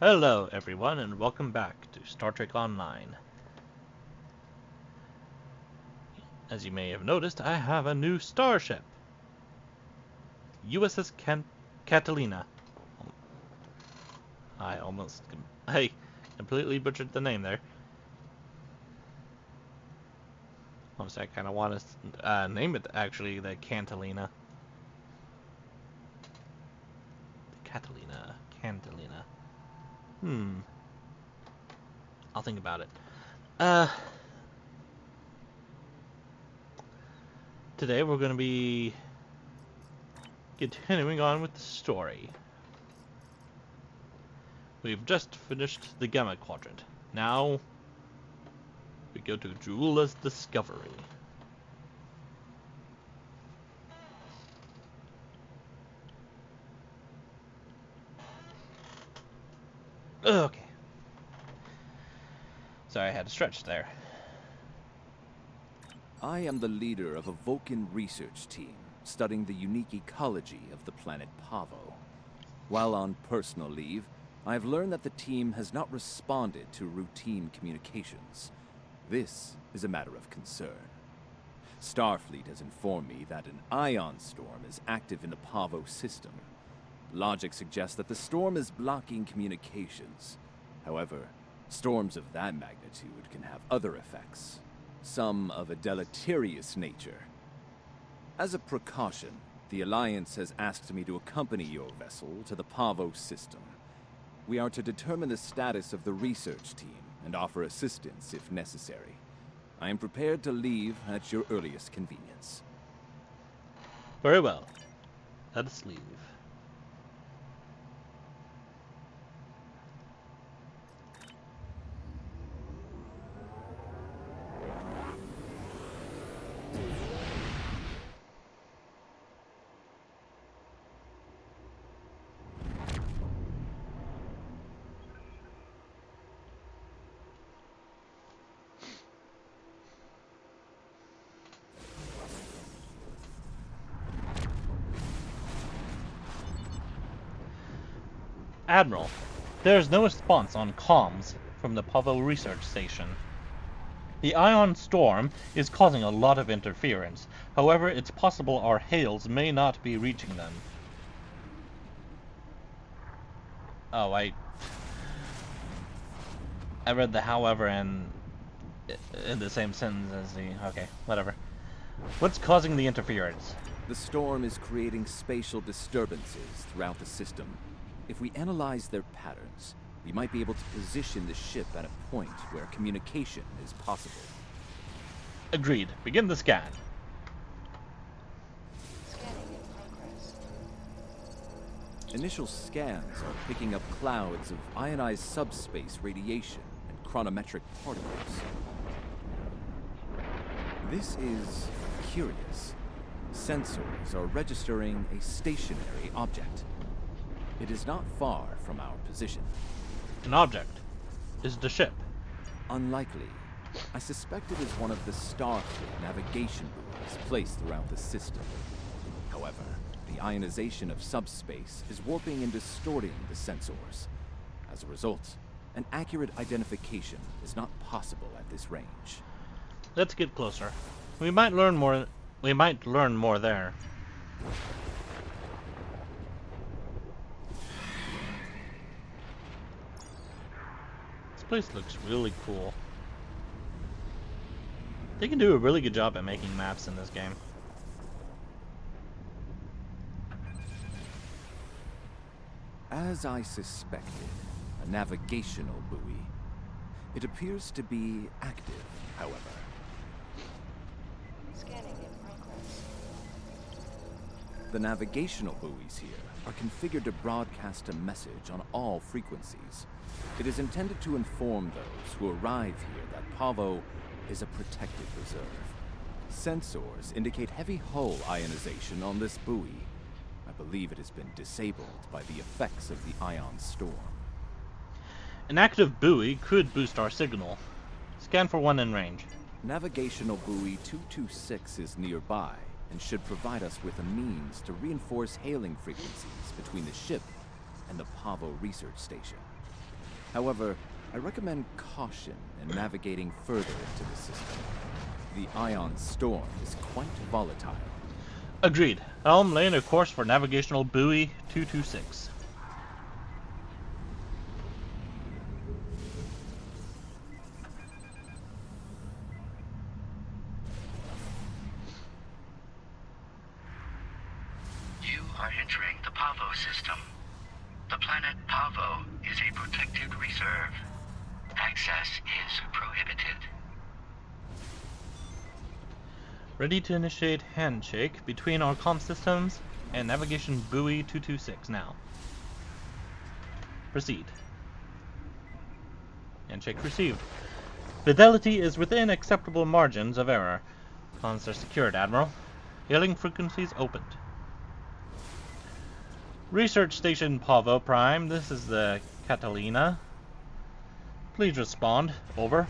Hello, everyone, and welcome back to Star Trek Online. As you may have noticed, I have a new starship, USS Catalina. I completely butchered the name there. Honestly, I kind of want to name it actually the Cantalina. Cantalina. I'll think about it. Uh, Today we're going to be continuing on with the story. We've just finished the Gamma Quadrant. Now we go to Jula's Discovery. Okay. Sorry, I had to stretch there. I am the leader of a Vulcan research team studying the unique ecology of the planet Pavo. While on personal leave, I have learned that the team has not responded to routine communications. This is a matter of concern. Starfleet has informed me that an ion storm is active in the Pavo system. Logic suggests that the storm is blocking communications. However, storms of that magnitude can have other effects, some of a deleterious nature. As a precaution, the Alliance has asked me to accompany your vessel to the Pavo system. We are to determine the status of the research team and offer assistance if necessary. I am prepared to leave at your earliest convenience. Very well. Let us leave. Admiral, there is no response on comms from the Pavo research station. The ion storm is causing a lot of interference. However, it's possible our hails may not be reaching them. Oh, I read the however in the same sentence as the... Okay, whatever. What's causing the interference? The storm is creating spatial disturbances throughout the system. If we analyze their patterns, we might be able to position the ship at a point where communication is possible. Agreed. Begin the scan. Scanning in progress. Initial scans are picking up clouds of ionized subspace radiation and chronometric particles. This is curious. Sensors are registering a stationary object. It is not far from our position. An object. Is it a ship? Unlikely. I suspect it is one of the Starfleet navigation buoys placed throughout the system. However, the ionization of subspace is warping and distorting the sensors. As a result, an accurate identification is not possible at this range. Let's get closer. We might learn more there. This place looks really cool. They can do a really good job at making maps in this game. As I suspected, a navigational buoy. It appears to be active, however. Scanning in progress. The navigational buoys here are configured to broadcast a message on all frequencies. It is intended to inform those who arrive here that Pavo is a protected reserve. Sensors indicate heavy hull ionization on this buoy. I believe it has been disabled by the effects of the ion storm. An active buoy could boost our signal. Scan for one in range. Navigational buoy 226 is nearby and should provide us with a means to reinforce hailing frequencies between the ship and the Pavo research station. However, I recommend caution in navigating further into the system. The ion storm is quite volatile. Agreed. Helm, laying a course for navigational buoy 226. You are entering the Pavo system. The planet Pavo is a protected reserve. Access is prohibited. Ready to initiate handshake between our comm systems and navigation buoy 226 now. Proceed. Handshake received. Fidelity is within acceptable margins of error. Comms are secured, Admiral. Hailing frequencies opened. Research Station Pavo Prime, this is the Catalina. Please respond. Over.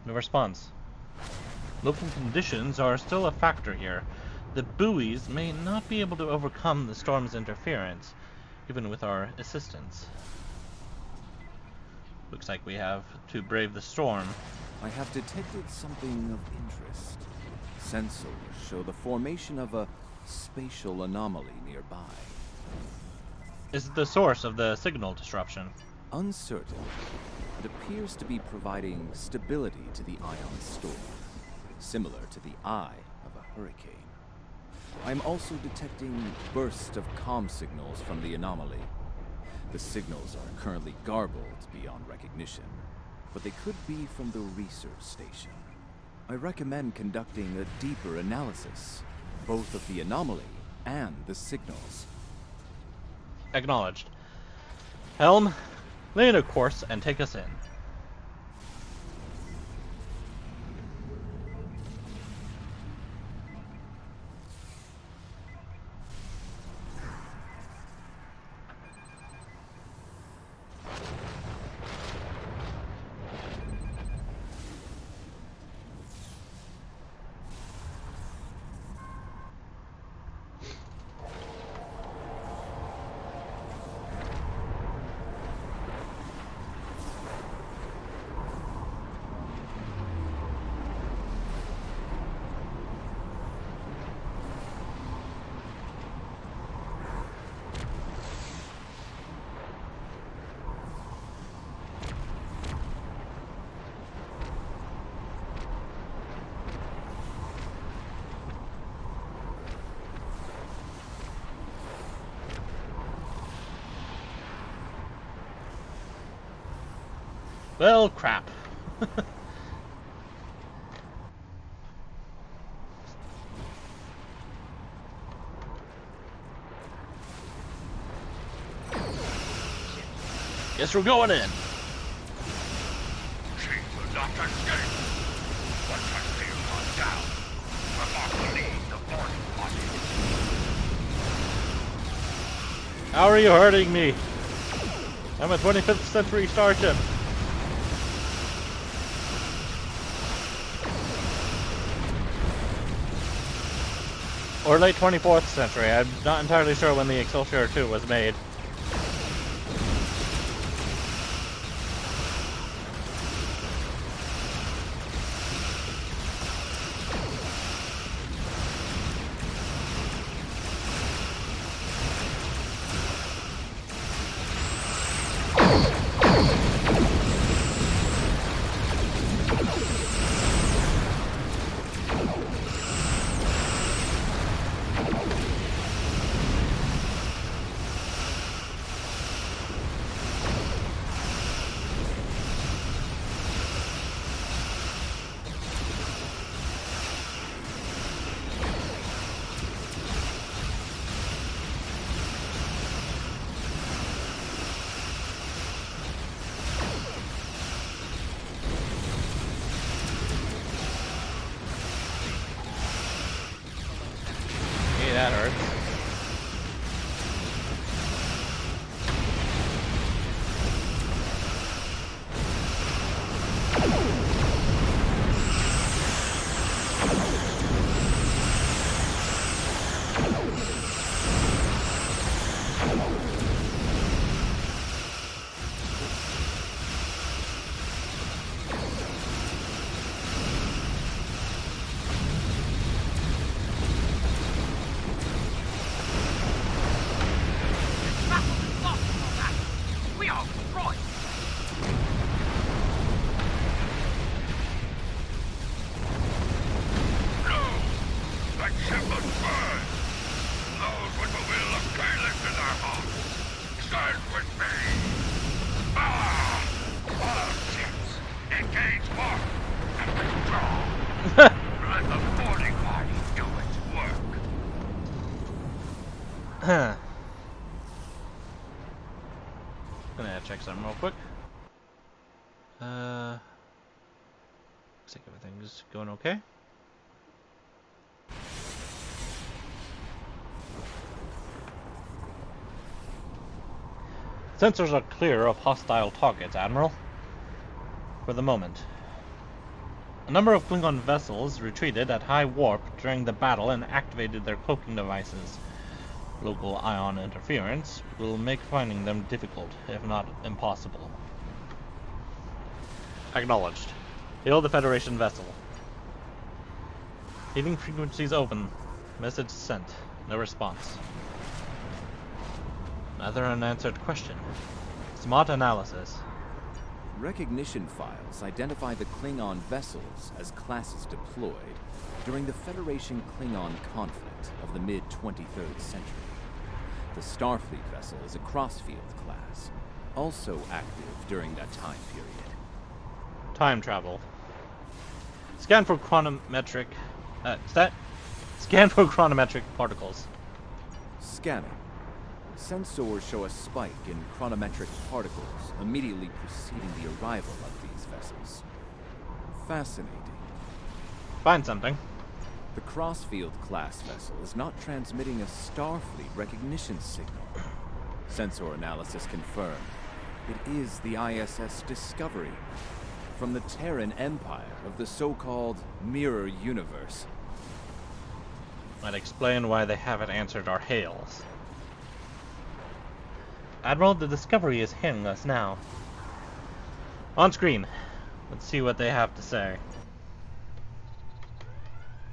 No response. Local conditions are still a factor here. The buoys may not be able to overcome the storm's interference, even with our assistance. Looks like we have to brave the storm. I have detected something of interest. Sensors show the formation of a spatial anomaly nearby. Is it the source of the signal disruption? Uncertain, it appears to be providing stability to the ion storm, similar to the eye of a hurricane. I'm also detecting bursts of comm signals from the anomaly. The signals are currently garbled beyond recognition, but they could be from the research station. I recommend conducting a deeper analysis, both of the anomaly and the signals. Acknowledged. Helm, lay in a course and take us in. Well, crap. Guess we're going in. She will not escape. Once I see you gone down, will not believe the boarding party. How are you hurting me? I'm a 25th century starship. Or late 24th century. I'm not entirely sure when the Excelsior 2 was made. That hurts. ship must burn. Those with the will of Caliph in their hearts, stand with me. All ships, engage port and withdraw. Let the boarding party do its work. Gonna check something real quick. Looks like everything's going okay. Sensors are clear of hostile targets, Admiral. For the moment. A number of Klingon vessels retreated at high warp during the battle and activated their cloaking devices. Local ion interference will make finding them difficult, if not impossible. Acknowledged. Hail the Federation vessel. Heating frequencies open. Message sent. No response. Another unanswered question. SMOT analysis. Recognition files identify the Klingon vessels as classes deployed during the Federation Klingon conflict of the mid-23rd century. The Starfleet vessel is a Crossfield class, also active during that time period. Time travel. Scan for chronometric particles. Scanning. Sensors show a spike in chronometric particles immediately preceding the arrival of these vessels. Fascinating. Find something. The Crossfield class vessel is not transmitting a Starfleet recognition signal. Sensor analysis confirmed. It is the ISS Discovery from the Terran Empire of the so-called Mirror Universe. Might explain why they haven't answered our hails. Admiral, the Discovery is hailing us now. On screen. Let's see what they have to say.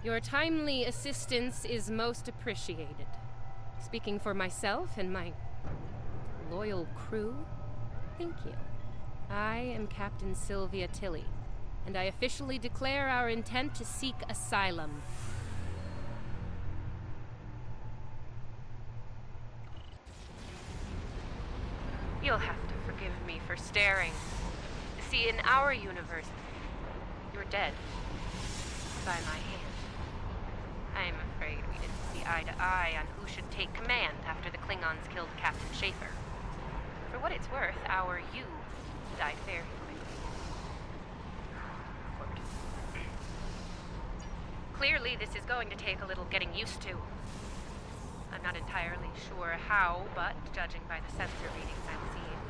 Your timely assistance is most appreciated. Speaking for myself and my loyal crew, thank you. I am Captain Sylvia Tilly, and I officially declare our intent to seek asylum. You'll have to forgive me for staring. See, in our universe, you're dead. By my hand. I'm afraid we didn't see eye to eye on who should take command after the Klingons killed Captain Schaefer. For what it's worth, our you died very quickly. Quote. Clearly, this is going to take a little getting used to. I'm not entirely sure how, but judging by the sensor readings I'm seeing,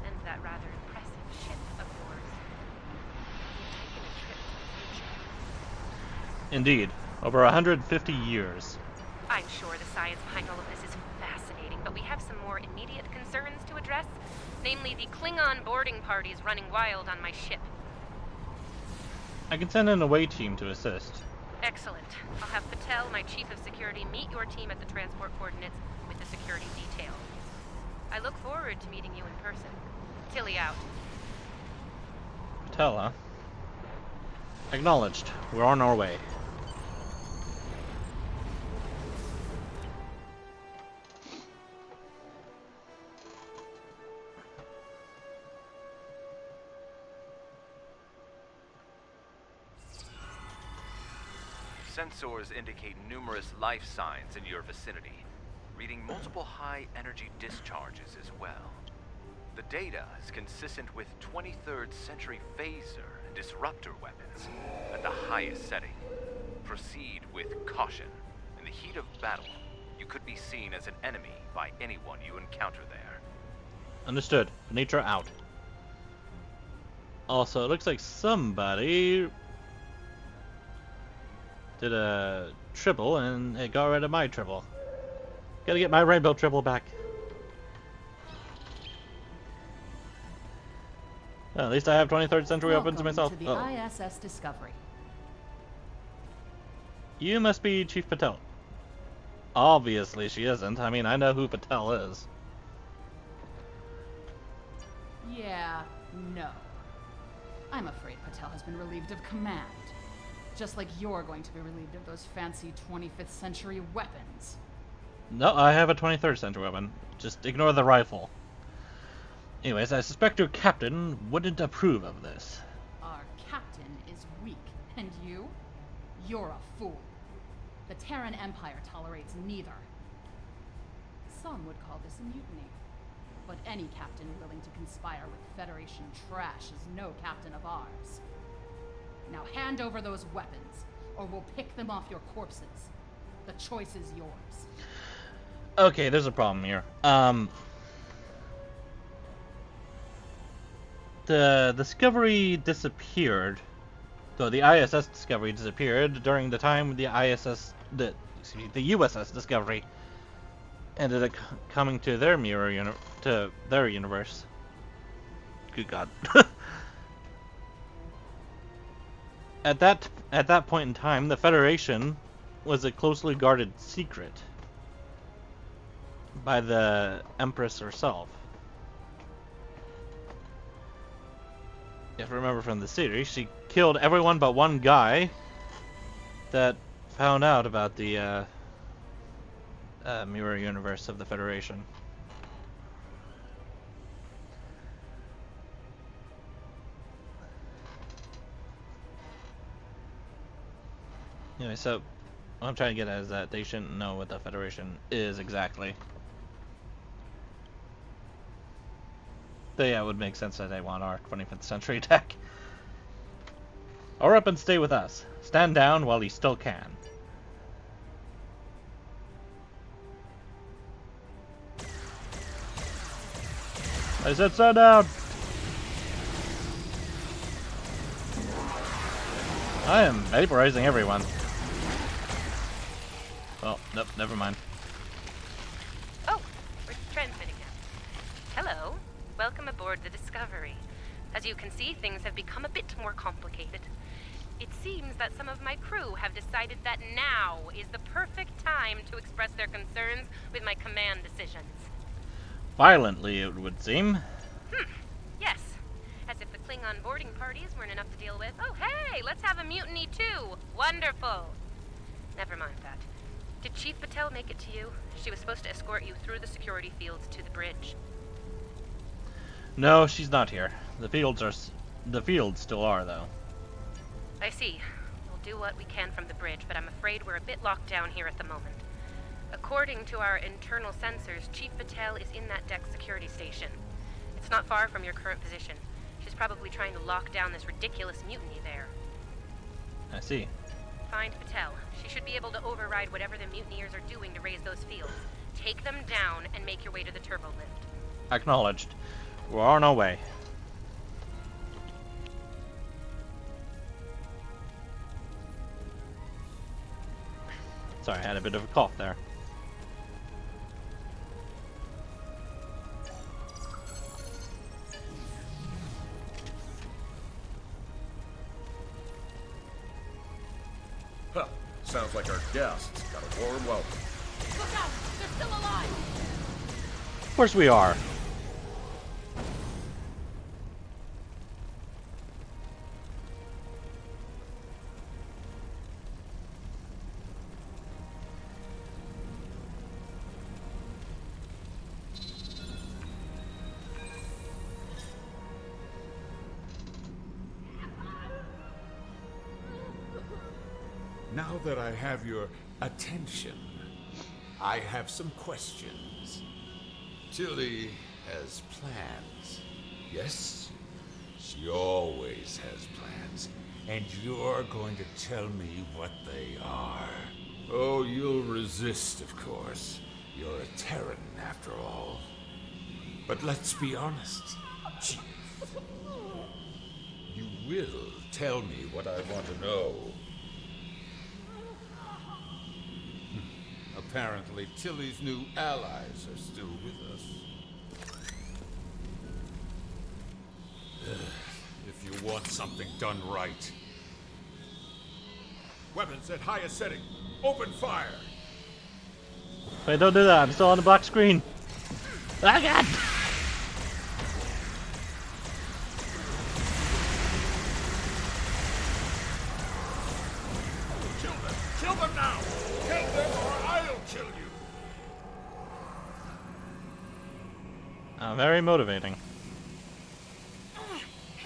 and that rather impressive ship of yours, you've taken a trip to the future. Indeed. Over 150 years. I'm sure the science behind all of this is fascinating, but we have some more immediate concerns to address, namely the Klingon boarding parties running wild on my ship. I can send an away team to assist. Excellent. I'll have Patel, my chief of security, meet your team at the transport coordinates with the security detail. I look forward to meeting you in person. Tilly out. Patel, huh? Acknowledged. We're on our way. Sensors indicate numerous life signs in your vicinity, reading multiple high-energy discharges as well. The data is consistent with 23rd century phaser and disruptor weapons at the highest setting. Proceed with caution. In the heat of battle, you could be seen as an enemy by anyone you encounter there. Understood. Venetra out. Also, it looks like somebody did a triple and it got rid of my triple. Gotta get my rainbow triple back. Well, at least I have 23rd century open to myself. To the ISS Discovery. You must be Chief Patel. Obviously she isn't. I mean, I know who Patel is. Yeah, no. I'm afraid Patel has been relieved of command. Just like you're going to be relieved of those fancy 25th century weapons. No, I have a 23rd century weapon. Just ignore the rifle. Anyways, I suspect your captain wouldn't approve of this. Our captain is weak, and you? You're a fool. The Terran Empire tolerates neither. Some would call this a mutiny. But any captain willing to conspire with Federation trash is no captain of ours. Now hand over those weapons, or we'll pick them off your corpses. The choice is yours. Okay, there's a problem here. The Discovery disappeared. So the ISS Discovery disappeared during the time the USS Discovery ended up coming to their their universe. Good God. At that point in time, the Federation was a closely guarded secret by the Empress herself. If you remember from the series, she killed everyone but one guy that found out about the mirror universe of the Federation. Anyway, so what I'm trying to get at is that they shouldn't know what the Federation is exactly. So yeah, it would make sense that they want our 25th century tech. Or up and stay with us. Stand down while you still can. I said stand down! I am vaporizing everyone. Well, nope, never mind. Oh, we're transmitting now. Hello. Welcome aboard the Discovery. As you can see, things have become a bit more complicated. It seems that some of my crew have decided that now is the perfect time to express their concerns with my command decisions. Violently, it would seem. Yes. As if the Klingon boarding parties weren't enough to deal with. Oh, hey, let's have a mutiny too. Wonderful. Never mind that. Did Chief Patel make it to you? She was supposed to escort you through the security fields to the bridge. No, she's not here. The fields still are, though. I see. We'll do what we can from the bridge, but I'm afraid we're a bit locked down here at the moment. According to our internal sensors, Chief Patel is in that deck security station. It's not far from your current position. She's probably trying to lock down this ridiculous mutiny there. I see. Find Patel. She should be able to override whatever the mutineers are doing to raise those fields. Take them down and make your way to the turbo lift. Acknowledged. We're on our way. Sorry, I had a bit of a cough there. Huh. Sounds like our guests got a warm welcome. Look out! They're still alive! Of course we are. Now that I have your attention, I have some questions. Tilly has plans. Yes? She always has plans. And you're going to tell me what they are. Oh, you'll resist, of course. You're a Terran, after all. But let's be honest, Chief. You will tell me what I want to know. Apparently, Tilly's new allies are still with us. If you want something done right. Weapons at highest setting. Open fire! Wait, don't do that. I'm still on the black screen. Ah, God! Very motivating.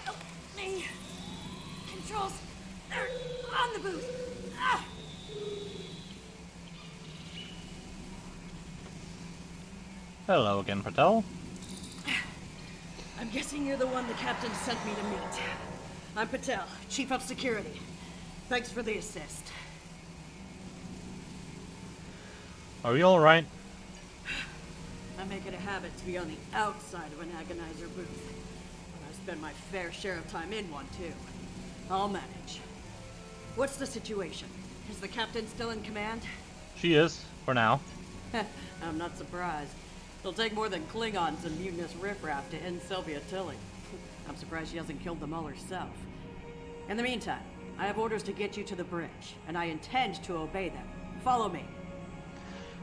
Help me. Controls are on the boot. Hello again, Patel. I'm guessing you're the one the captain sent me to meet. I'm Patel, Chief of Security. Thanks for the assist. Are you alright? I make it a habit to be on the outside of an agonizer booth. But I spend my fair share of time in one, too. I'll manage. What's the situation? Is the captain still in command? She is, for now. I'm not surprised. It'll take more than Klingons and mutinous riffraff to end Sylvia Tilly. I'm surprised she hasn't killed them all herself. In the meantime, I have orders to get you to the bridge, and I intend to obey them. Follow me.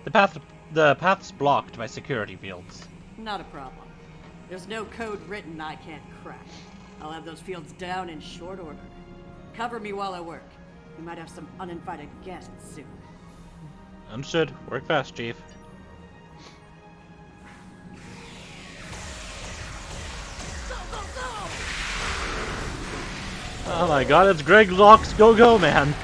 The path's blocked by security fields. Not a problem. There's no code written I can't crack. I'll have those fields down in short order. Cover me while I work. We might have some uninvited guests soon. Understood. Work fast, Chief. Oh my god, it's Greg Locke's Go-Go Man!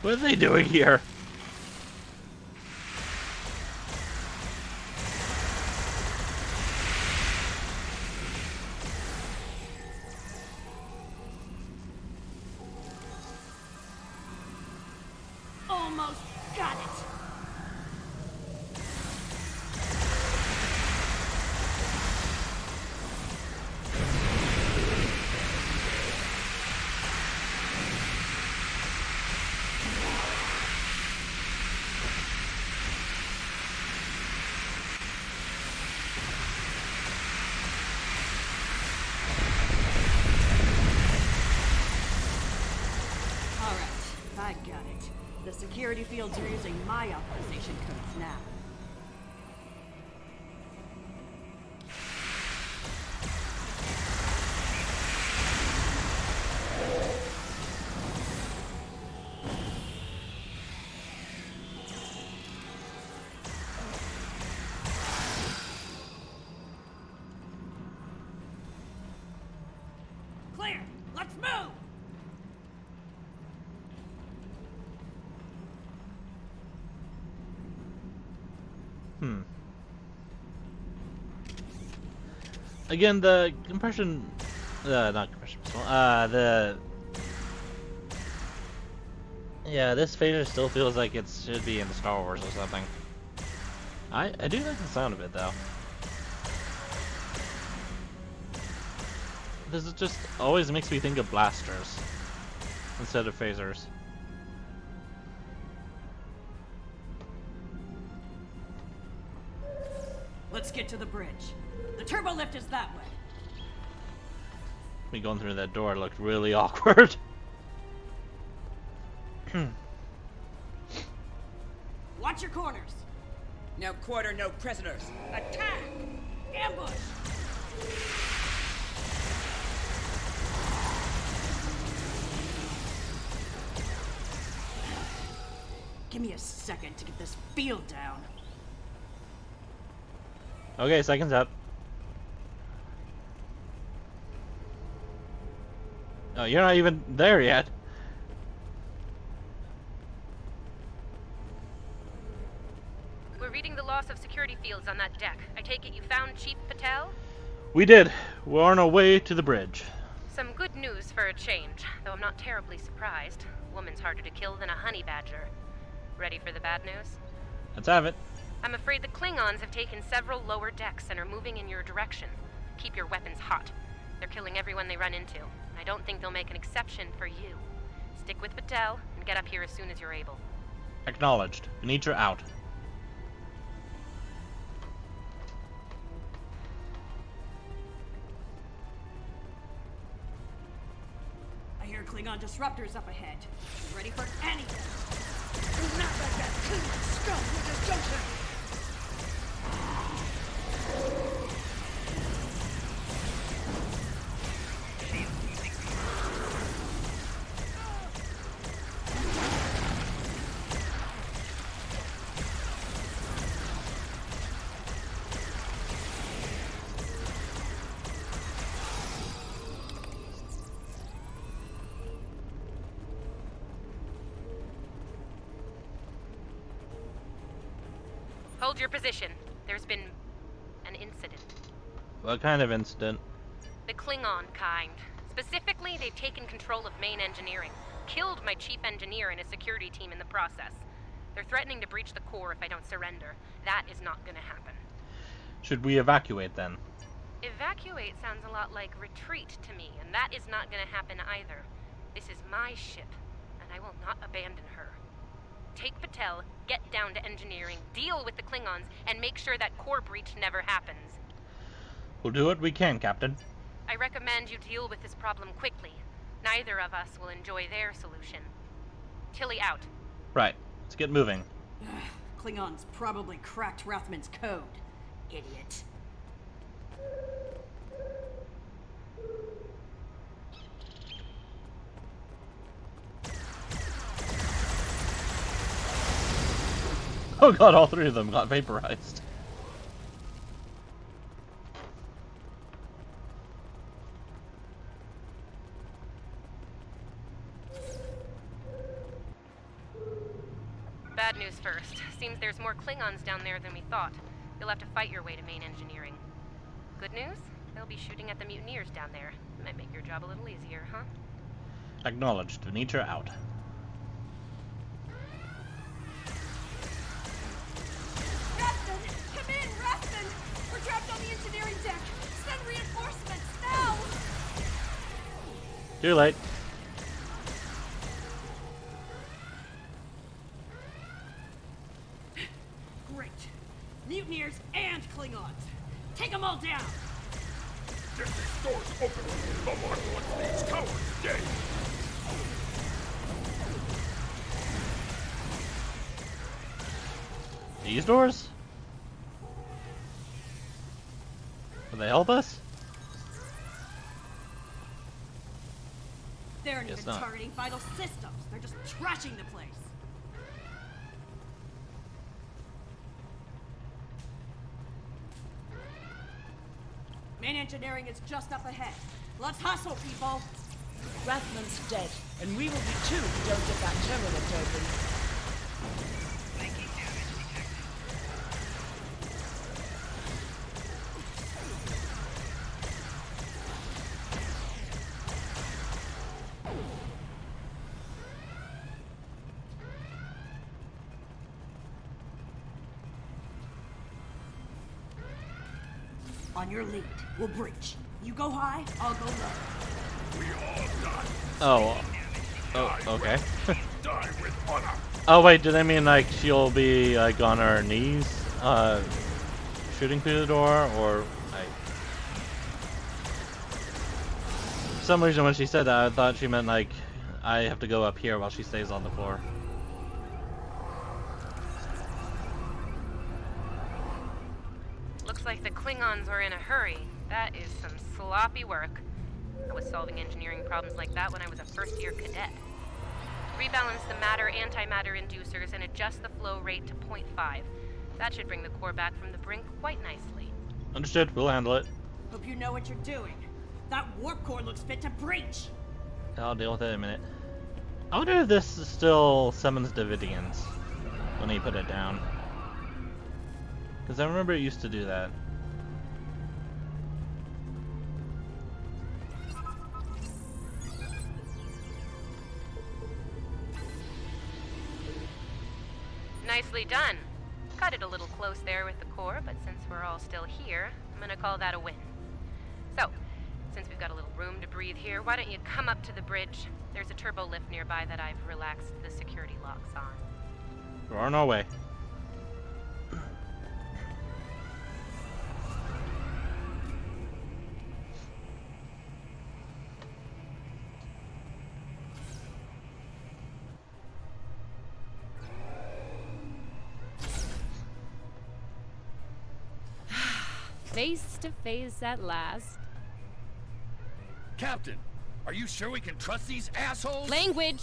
What are they doing here? Almost got it! I got it. The security fields are using my authorization codes now. Clear! Let's move! Again, the compression... not compression pistol. Yeah, this phaser still feels like it should be in Star Wars or something. I do like the sound of it, though. This is just always makes me think of blasters instead of phasers. Let's get to the bridge. The turbo lift is that way. Me going through that door looked really awkward. Watch your corners. No quarter, no prisoners. Attack! Ambush! Give me a second to get this field down. Okay, seconds up. Oh, you're not even there yet. We're reading the loss of security fields on that deck. I take it you found Chief Patel? We did. We're on our way to the bridge. Some good news for a change, though I'm not terribly surprised. Woman's harder to kill than a honey badger. Ready for the bad news? Let's have it. I'm afraid the Klingons have taken several lower decks and are moving in your direction. Keep your weapons hot. They're killing everyone they run into. I don't think they'll make an exception for you. Stick with Patel and get up here as soon as you're able. Acknowledged. Venetia out. I hear Klingon disruptors up ahead. Be ready for anything. Do not let that Klingon scum with this junction. Hold your position. There's been an incident. What kind of incident? The Klingon kind. Specifically, they've taken control of main engineering. Killed my chief engineer and his security team in the process. They're threatening to breach the core if I don't surrender. That is not gonna happen. Should we evacuate then? Evacuate sounds a lot like retreat to me, and that is not gonna happen either. This is my ship, and I will not abandon her. Take Patel, get down to engineering, deal with the Klingons, and make sure that core breach never happens. We'll do what we can, Captain. I recommend you deal with this problem quickly. Neither of us will enjoy their solution. Tilly out. Right. Let's get moving. Klingons probably cracked Rathman's code. Idiot. Oh god, all three of them got vaporized. Bad news first. Seems there's more Klingons down there than we thought. You'll have to fight your way to main engineering. Good news? They'll be shooting at the mutineers down there. Might make your job a little easier, huh? Acknowledged. Venetia out. Rathman! Come in, Rathman! We're trapped on the engineering deck! Send reinforcements, now! Too late. Great. Mutineers and Klingons. Take them all down! Get these doors open! Someone wants these cowards dead! These doors? Will they help us? They aren't Guess even not. targeting vital systems. They're just trashing the place. Main engineering is just up ahead. Let's hustle, people! Rathman's dead, and we will be too if we don't get that terminal open. On your lead, we'll breach. You go high, I'll go low. We all die. Oh, okay. Die with honor. Oh wait, did I mean like she'll be like on her knees, shooting through the door, or like? For some reason when she said that, I thought she meant like I have to go up here while she stays on the floor. Looks like the Klingons are in a hurry. That is some sloppy work. I was solving engineering problems like that when I was a first-year cadet. Rebalance the matter-antimatter inducers and adjust the flow rate to 0.5. That should bring the core back from the brink quite nicely. Understood. We'll handle it. Hope you know what you're doing. That warp core looks fit to breach. I'll deal with it in a minute. I wonder if this still summons Davidians when he put it down. Because I remember it used to do that. Nicely done. Cut it a little close there with the core, but since we're all still here, I'm gonna call that a win. So, since we've got a little room to breathe here, why don't you come up to the bridge? There's a turbo lift nearby that I've relaxed the security locks on. We're on our way. Face to face at last. Captain, are you sure we can trust these assholes? Language!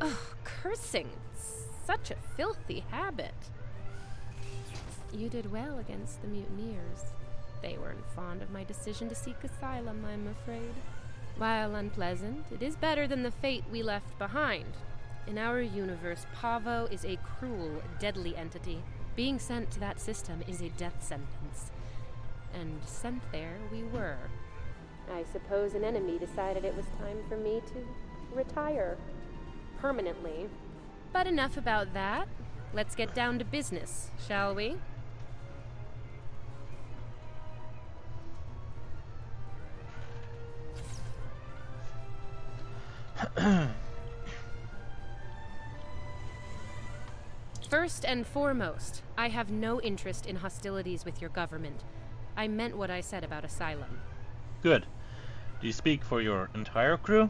Ugh, cursing. It's such a filthy habit. You did well against the mutineers. They weren't fond of my decision to seek asylum, I'm afraid. While unpleasant, it is better than the fate we left behind. In our universe, Pavo is a cruel, deadly entity. Being sent to that system is a death sentence. And sent there we were. I suppose an enemy decided it was time for me to retire. Permanently. But enough about that. Let's get down to business, shall we? First and foremost, I have no interest in hostilities with your government. I meant what I said about Asylum. Good. Do you speak for your entire crew?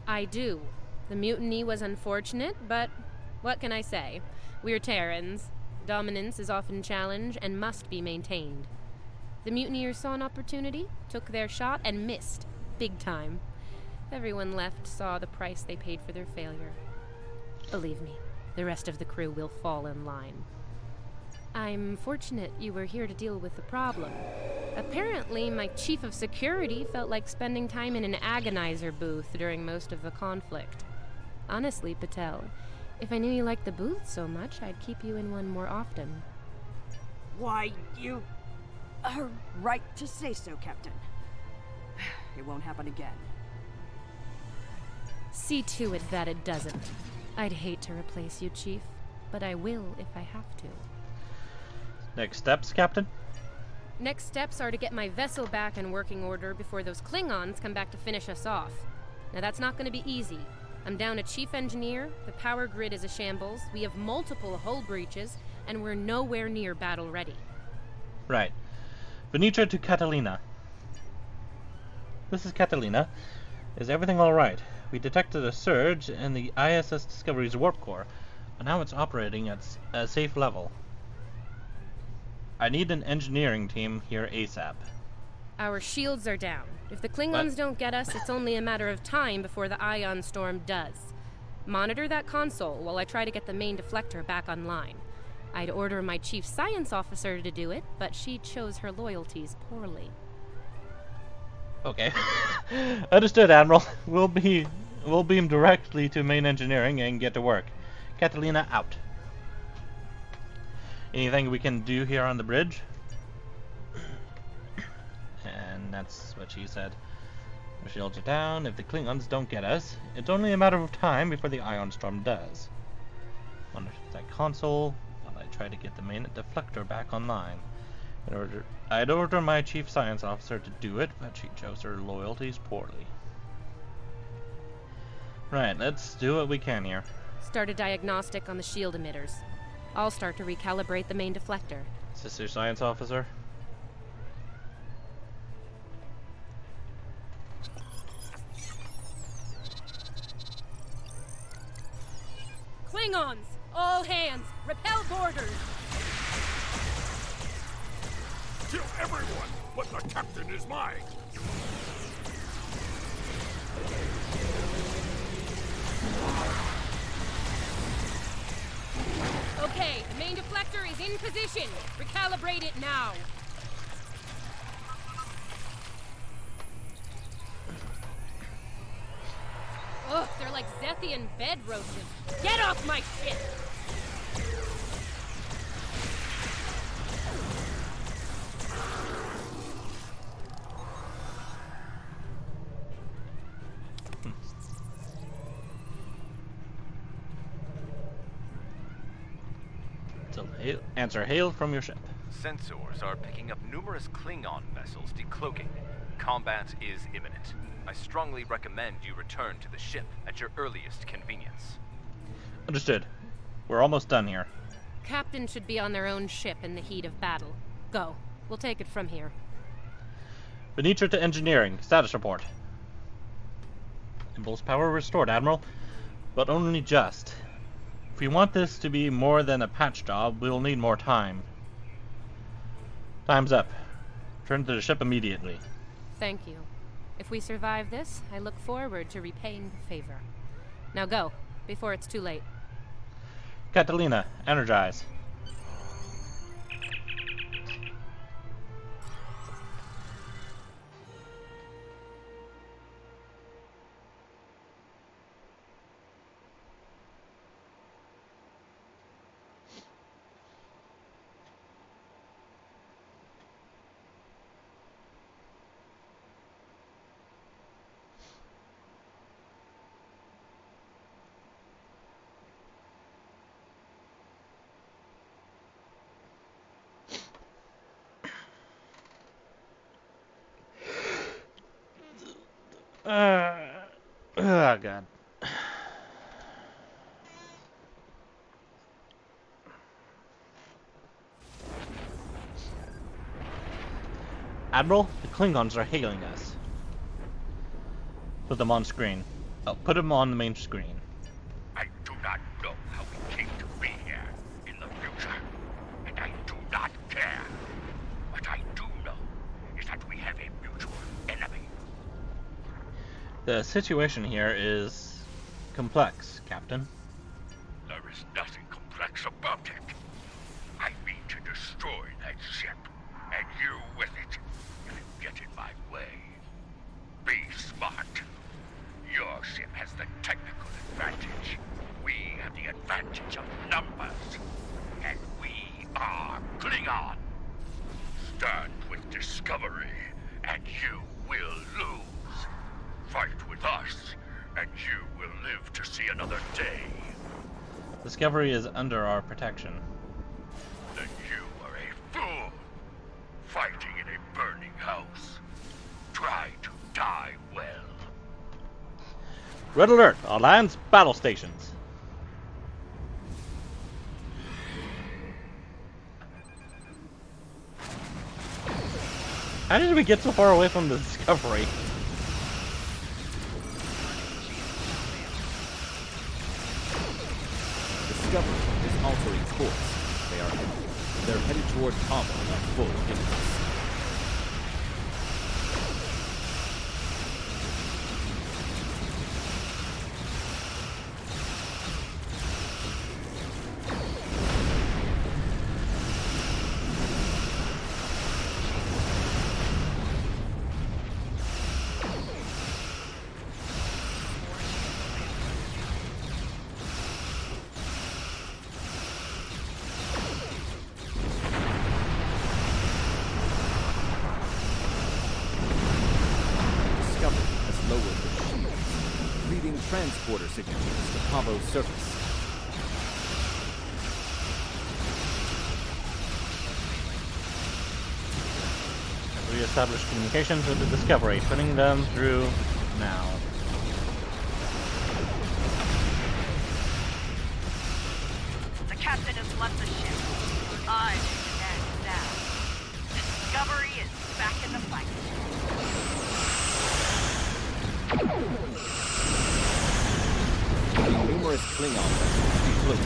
I do. The mutiny was unfortunate, but what can I say? We're Terrans. Dominance is often challenged and must be maintained. The mutineers saw an opportunity, took their shot, and missed. Big time. Everyone left saw the price they paid for their failure. Believe me, the rest of the crew will fall in line. I'm fortunate you were here to deal with the problem. Apparently, my chief of security felt like spending time in an agonizer booth during most of the conflict. Honestly, Patel, if I knew you liked the booth so much, I'd keep you in one more often. Why, you are right to say so, Captain. It won't happen again. See to it that it doesn't. I'd hate to replace you, Chief, but I will if I have to. Next steps, Captain? Next steps are to get my vessel back in working order before those Klingons come back to finish us off. Now that's not going to be easy. I'm down a chief engineer, the power grid is a shambles, we have multiple hull breaches, and we're nowhere near battle ready. Right. Venetia to Catalina. This is Catalina. Is everything alright? We detected a surge in the ISS Discovery's warp core, but now it's operating at a safe level. I need an engineering team here ASAP. Our shields are down. If the Klingons don't get us, it's only a matter of time before the ion storm does. Monitor that console while I try to get the main deflector back online. I'd order my chief science officer to do it, but she chose her loyalties poorly. Okay. Understood, Admiral. We'll beam directly to main engineering and get to work. Catalina out. Anything we can do here on the bridge? And that's what she said. The shields are down. If the Klingons don't get us, it's only a matter of time before the ion storm does. Monitor that console while I try to get the main deflector back online. I'd order my chief science officer to do it, but she chose her loyalties poorly. Right, let's do what we can here. Start a diagnostic on the shield emitters. I'll start to recalibrate the main deflector. Sister science officer? Klingons! All hands! Repel boarders! Kill everyone, but the captain is mine. Okay, the main deflector is in position. Recalibrate it now. Ugh, they're like Zethian bed roaches. Get off my ship! Answer, hail from your ship. Sensors are picking up numerous Klingon vessels decloaking. Combat is imminent. I strongly recommend you return to the ship at your earliest convenience. Understood. We're almost done here. Captains should be on their own ship in the heat of battle. Go. We'll take it from here. Venetia to engineering. Status report. Impulse power restored, Admiral. But only just. If we want this to be more than a patch job, we'll need more time. Time's up. Return to the ship immediately. Thank you. If we survive this, I look forward to repaying the favor. Now go, before it's too late. Catalina, energize. Oh god. Admiral, the Klingons are hailing us. Put them on screen. Oh, put them on the main screen. I do not know how we came to be here in the future, and I do not care. What I do know is that we have a mutual enemy. The situation here is complex, Captain. There is nothing complex about it. I mean to destroy that ship, and you with it, if you get in my way. Be smart. Your ship has the technical advantage. We have the advantage of numbers. And we are Klingon. Stand with Discovery, and you will lose. Fight with us, and you will live to see another day. Discovery is under our protection. Then you are a fool. Fighting in a burning house. Try to die well. Red alert! Alliance battle stations. How did we get so far away from the Discovery? Discovery is altering course. They're headed toward Pavo at full impulse. Transporter signatures to Pavo's surface. Re-establish communications with the Discovery, putting them through now. The captain has left the ship. I'm stand down. Discovery is back in the fight. Numerous Klingon vessels deployed.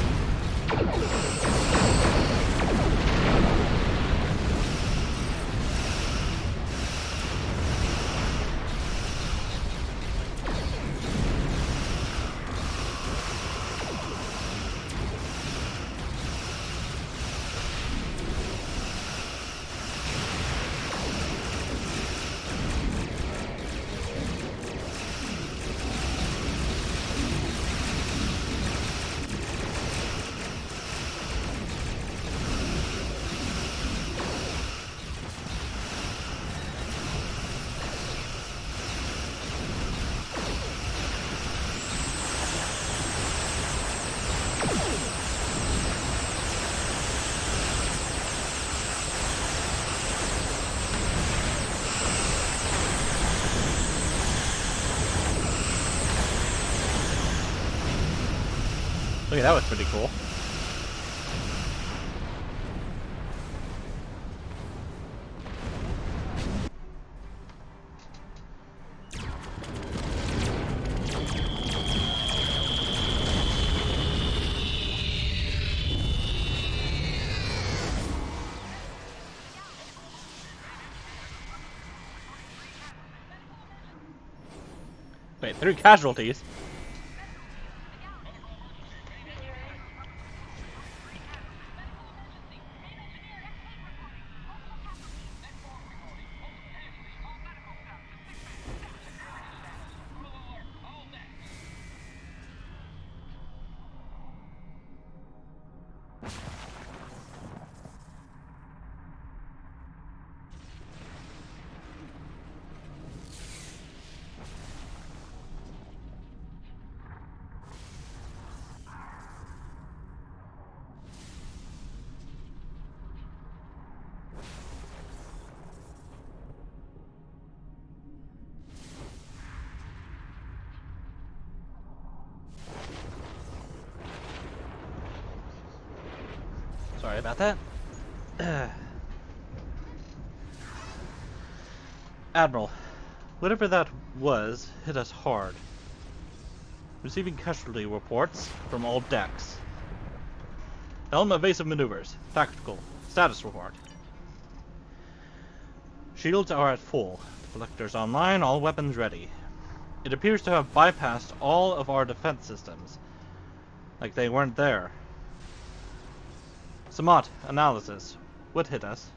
Okay, that was pretty cool. Wait, 3 casualties? Sorry about that. Admiral, whatever that was hit us hard. Receiving casualty reports from all decks. Helm evasive maneuvers. Tactical. Status report. Shields are at full. Deflectors online, all weapons ready. It appears to have bypassed all of our defense systems. Like they weren't there. Samat, analysis. What hit us?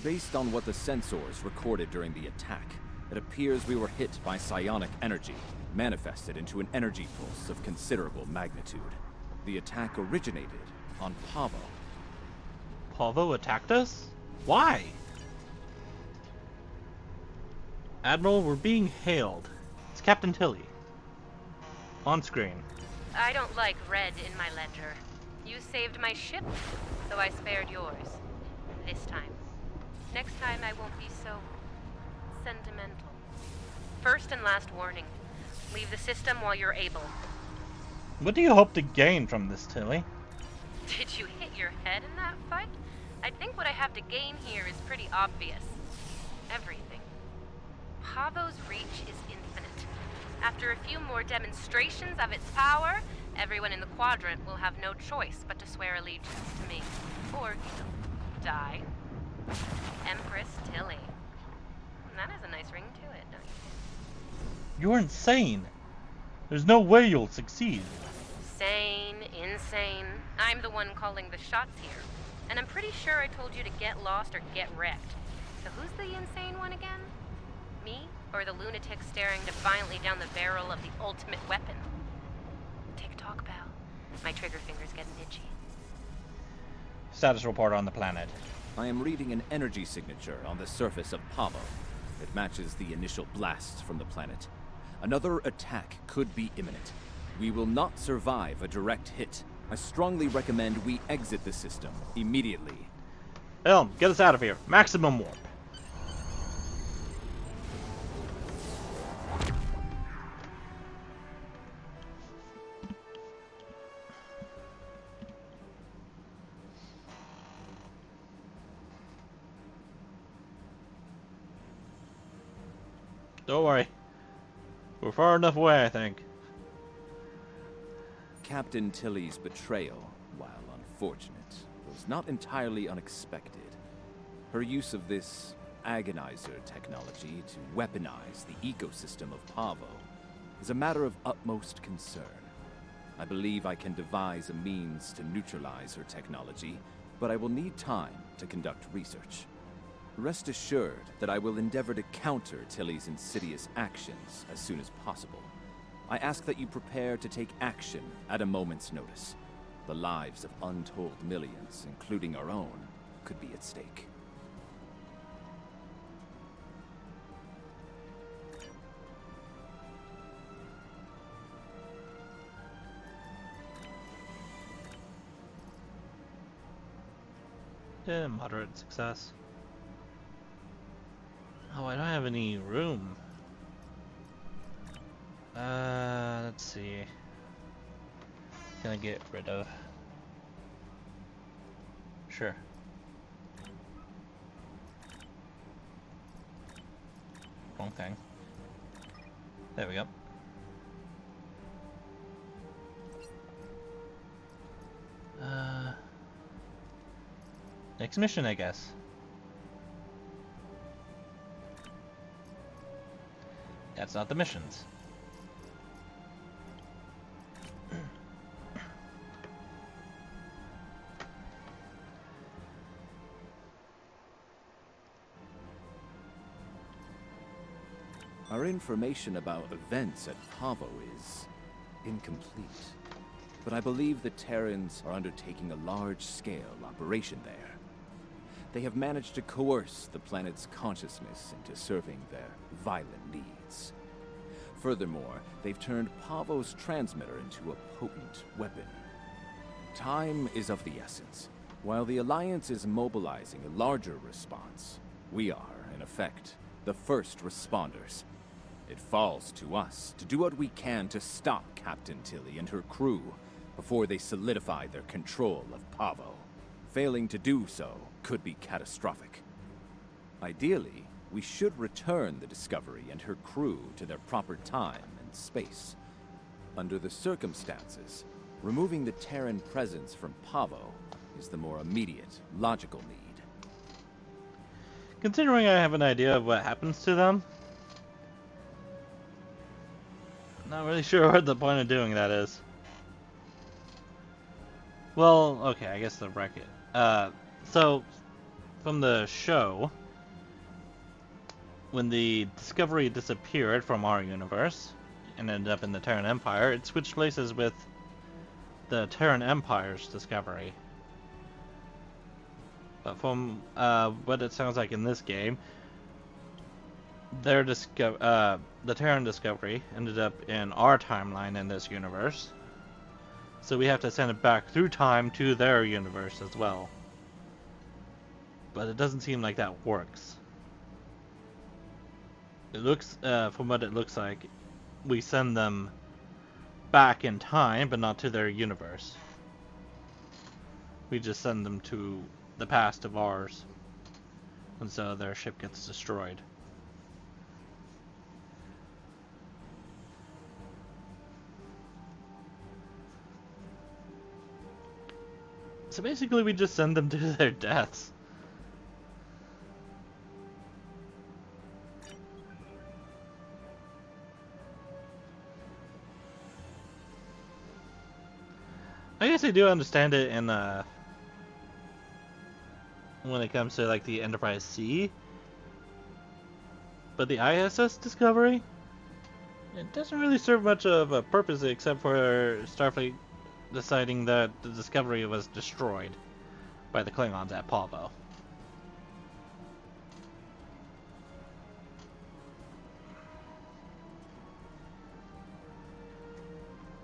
Based on what the sensors recorded during the attack, it appears we were hit by psionic energy, manifested into an energy pulse of considerable magnitude. The attack originated on Pavo. Pavo attacked us? Why? Admiral, we're being hailed. It's Captain Tilly. On screen. I don't like red in my ledger. You saved my ship, so I spared yours. This time. Next time I won't be so sentimental. First and last warning. Leave the system while you're able. What do you hope to gain from this, Tilly? Did you hit your head in that fight? I think what I have to gain here is pretty obvious. Everything. Pavo's reach is infinite. After a few more demonstrations of its power, everyone in the quadrant will have no choice but to swear allegiance to me. Or die. Empress Tilly. That has a nice ring to it, don't you think? You're insane. There's no way you'll succeed. Sane, insane. I'm the one calling the shots here. And I'm pretty sure I told you to get lost or get wrecked. So who's the insane one again? Me? Or the lunatic staring defiantly down the barrel of the ultimate weapon? Tick-tock, pal. My trigger finger's getting itchy. Status report on the planet. I am reading an energy signature on the surface of Pavo. It matches the initial blasts from the planet. Another attack could be imminent. We will not survive a direct hit. I strongly recommend we exit the system immediately. Helm, get us out of here. Maximum warp. Don't worry. We're far enough away, I think. Captain Tilly's betrayal, while unfortunate, was not entirely unexpected. Her use of this agonizer technology to weaponize the ecosystem of Pavo is a matter of utmost concern. I believe I can devise a means to neutralize her technology, but I will need time to conduct research. Rest assured that I will endeavor to counter Tilly's insidious actions as soon as possible. I ask that you prepare to take action at a moment's notice. The lives of untold millions, including our own, could be at stake. Yeah, moderate success. Oh, I don't have any room. Let's see. Can I get rid of? Sure. Wrong thing. There we go. Next mission, I guess. That's not the missions. Our information about events at Pavo is incomplete, but I believe the Terrans are undertaking a large-scale operation there. They have managed to coerce the planet's consciousness into serving their violent needs. Furthermore, they've turned Pavo's transmitter into a potent weapon. Time is of the essence. While the Alliance is mobilizing a larger response, we are, in effect, the first responders. It falls to us to do what we can to stop Captain Tilly and her crew before they solidify their control of Pavo. Failing to do so could be catastrophic. Ideally, we should return the Discovery and her crew to their proper time and space. Under the circumstances, removing the Terran presence from Pavo is the more immediate, logical need. Considering I have an idea of what happens to them, not really sure what the point of doing that is. Well, okay, I guess the wreck it. So, from the show, when the Discovery disappeared from our universe and ended up in the Terran Empire, it switched places with the Terran Empire's Discovery. But from what it sounds like in this game, the Terran Discovery ended up in our timeline in this universe. So we have to send it back through time to their universe as well. But it doesn't seem like that works. It looks, from what it looks like, we send them back in time, but not to their universe. We just send them to the past of ours. And so their ship gets destroyed. So basically we just send them to their deaths. I guess I do understand it in when it comes to like the Enterprise C, but the ISS Discovery, it doesn't really serve much of a purpose except for Starfleet deciding that the Discovery was destroyed by the Klingons at Pavo.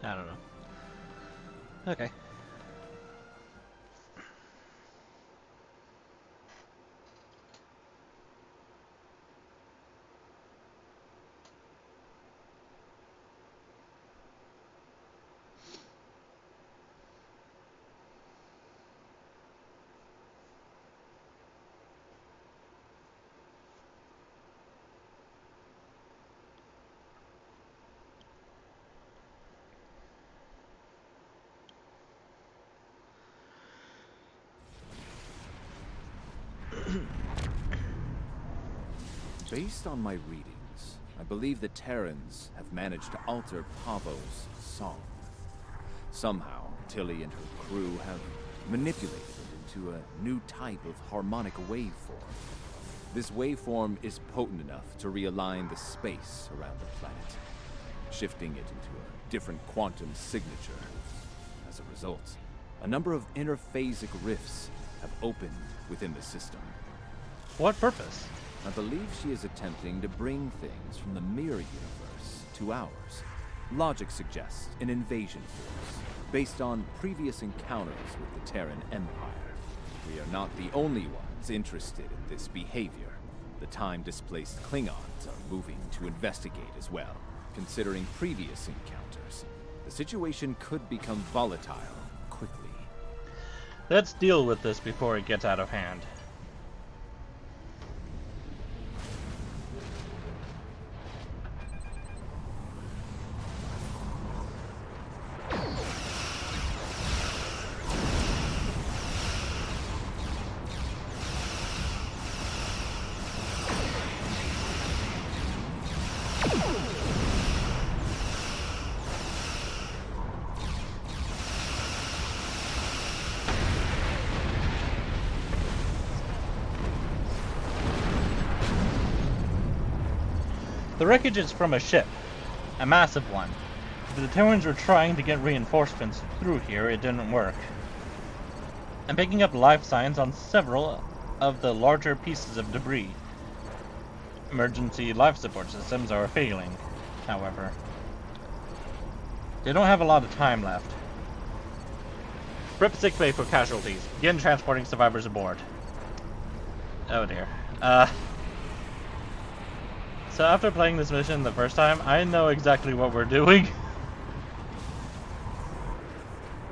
I don't know. Okay. Based on my readings, I believe the Terrans have managed to alter Pavo's song. Somehow, Tilly and her crew have manipulated it into a new type of harmonic waveform. This waveform is potent enough to realign the space around the planet, shifting it into a different quantum signature. As a result, a number of interphasic rifts have opened within the system. What purpose? I believe she is attempting to bring things from the mirror universe to ours. Logic suggests an invasion force, based on previous encounters with the Terran Empire. We are not the only ones interested in this behavior. The time-displaced Klingons are moving to investigate as well. Considering previous encounters, the situation could become volatile quickly. Let's deal with this before it gets out of hand. The wreckage is from a ship, a massive one. The Terrans were trying to get reinforcements through here, it didn't work. I'm picking up life signs on several of the larger pieces of debris. Emergency life support systems are failing, however. They don't have a lot of time left. Prep sick bay for casualties. Begin transporting survivors aboard. Oh dear. So after playing this mission the first time, I know exactly what we're doing.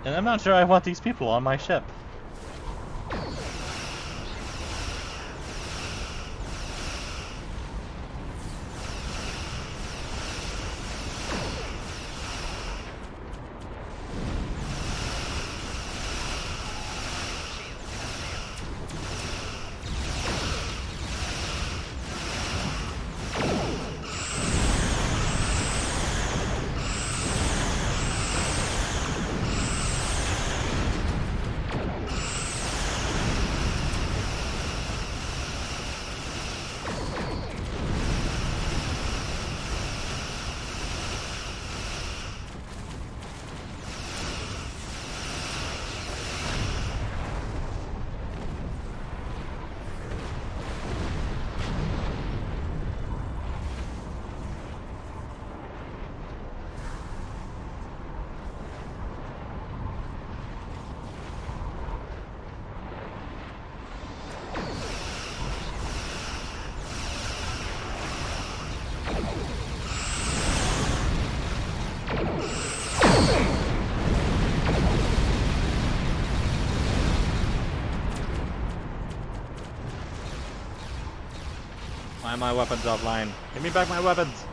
And I'm not sure I want these people on my ship. Why are my weapons offline? Give me back my weapons!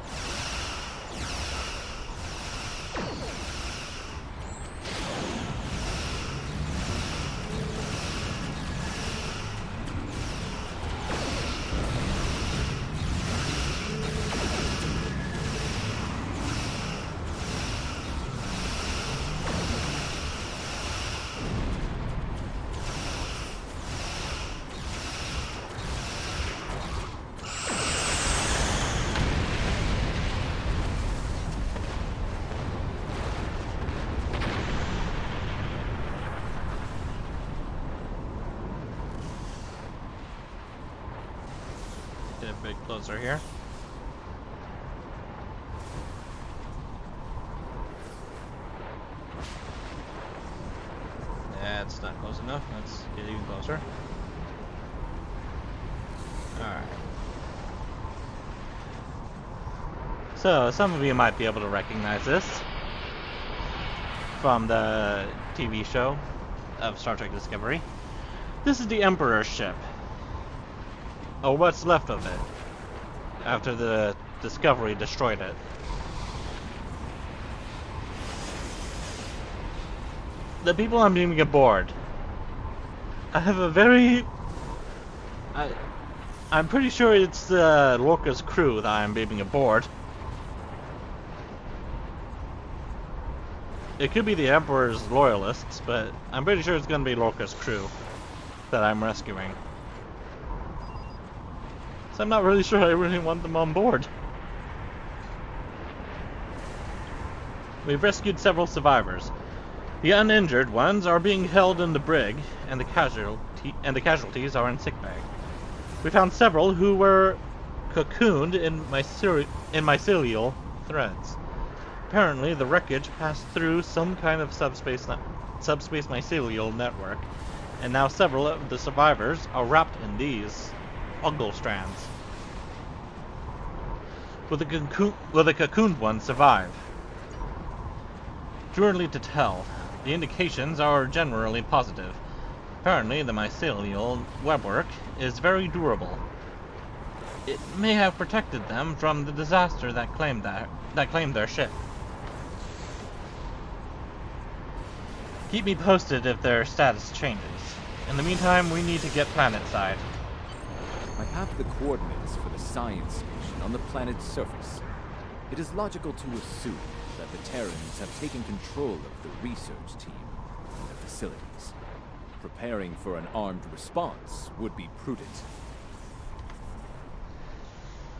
Get a bit closer here. That's not close enough. Let's get even closer. Alright. So, some of you might be able to recognize this from the TV show of Star Trek Discovery. This is the Emperor's ship. Or what's left of it, after the Discovery destroyed it. The people I'm beaming aboard, I have a very... I'm pretty sure it's the Lorca's crew that I'm beaming aboard. It could be the Emperor's loyalists, but I'm pretty sure it's going to be Lorca's crew that I'm rescuing. So I'm not really sure I really want them on board. We've rescued several survivors. The uninjured ones are being held in the brig, and the casualties are in sickbay. We found several who were cocooned in mycelial threads. Apparently, the wreckage passed through some kind of subspace mycelial network, and now several of the survivors are wrapped in these fungal strands. Will the cocooned ones survive? Too early to tell. The indications are generally positive. Apparently, the mycelial webwork is very durable. It may have protected them from the disaster that claimed their ship. Keep me posted if their status changes. In the meantime, we need to get planetside. I have the coordinates for the science station on the planet's surface. It is logical to assume that the Terrans have taken control of the research team and their facilities. Preparing for an armed response would be prudent.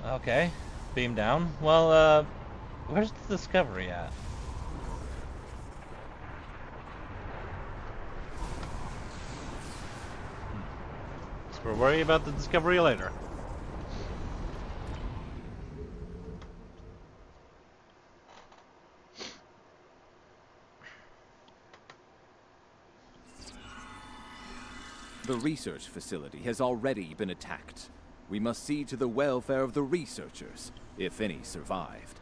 Okay, beam down. Well, where's the Discovery at? We'll worry about the Discovery later. The research facility has already been attacked. We must see to the welfare of the researchers, if any survived.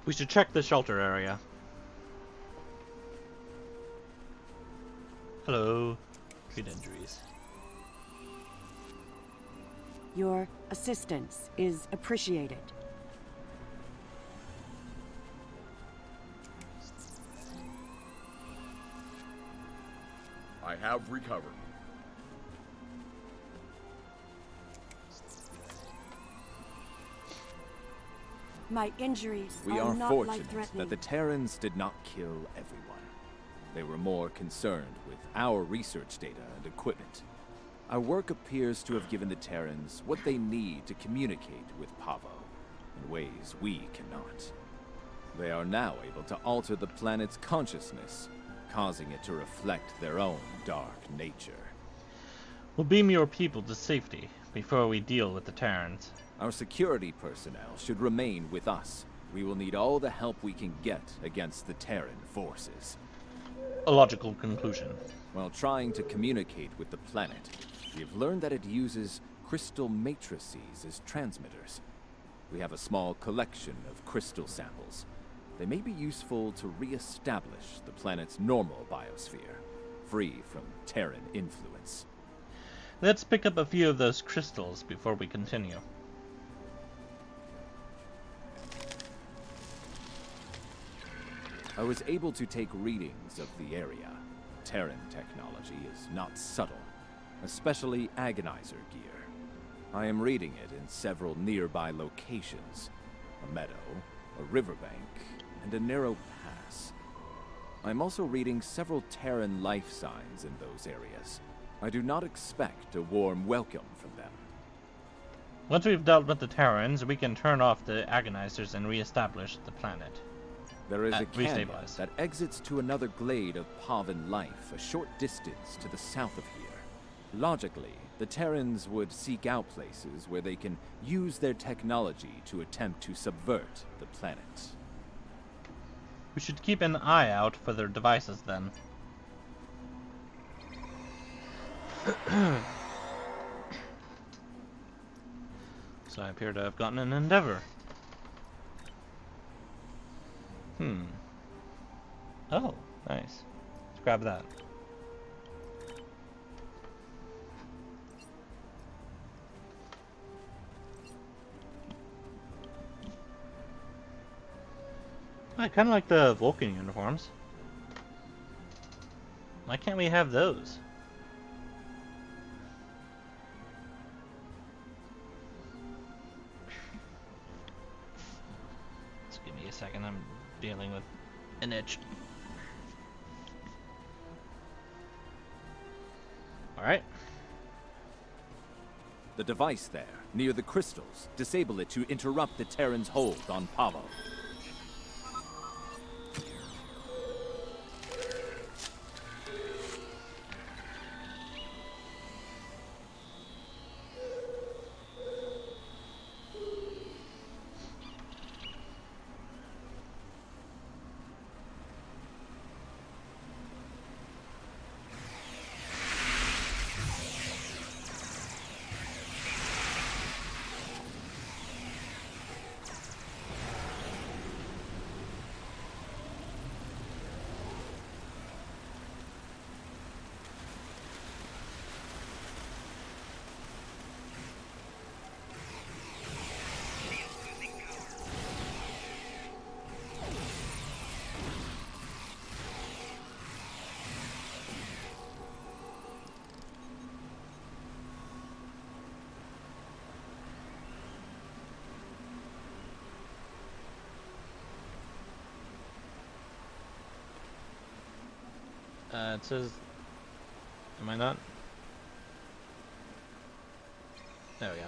We should check the shelter area. Hello. Treat injuries. Your assistance is appreciated. I have recovered. My injuries We are are not fortunate life-threatening. that the Terrans did not kill everyone. They were more concerned with our research data and equipment. Our work appears to have given the Terrans what they need to communicate with Pavo in ways we cannot. They are now able to alter the planet's consciousness, causing it to reflect their own dark nature. We'll beam your people to safety before we deal with the Terrans. Our security personnel should remain with us. We will need all the help we can get against the Terran forces. A logical conclusion. While trying to communicate with the planet, we have learned that it uses crystal matrices as transmitters. We have a small collection of crystal samples. They may be useful to re-establish the planet's normal biosphere, free from Terran influence. Let's pick up a few of those crystals before we continue. I was able to take readings of the area. Terran technology is not subtle, especially agonizer gear. I am reading it in several nearby locations. A meadow, a riverbank, and a narrow pass. I'm also reading several Terran life signs in those areas. I do not expect a warm welcome from them. Once we've dealt with the Terrans, we can turn off the agonizers and re-establish the planet. There is a canyon Restabilize. that exits to another glade of Pavan life a short distance to the south of here. Logically, the Terrans would seek out places where they can use their technology to attempt to subvert the planet. We should keep an eye out for their devices then. So I appear to have gotten an endeavor. Oh, nice. Let's grab that. I kind of like the Vulcan uniforms. Why can't we have those? Just give me a second, I'm dealing with an itch. Alright. The device there, near the crystals, disable it to interrupt the Terran's hold on Pavo. It says... Am I not? There we go.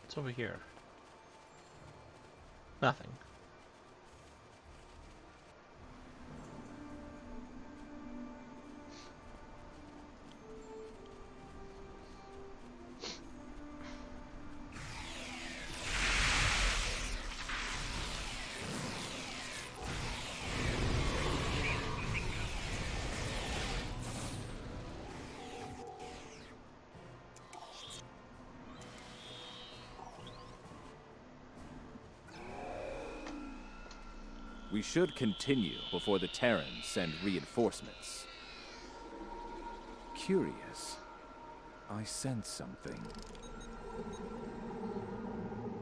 What's over here? Nothing. We should continue before the Terrans send reinforcements. Curious. I sense something.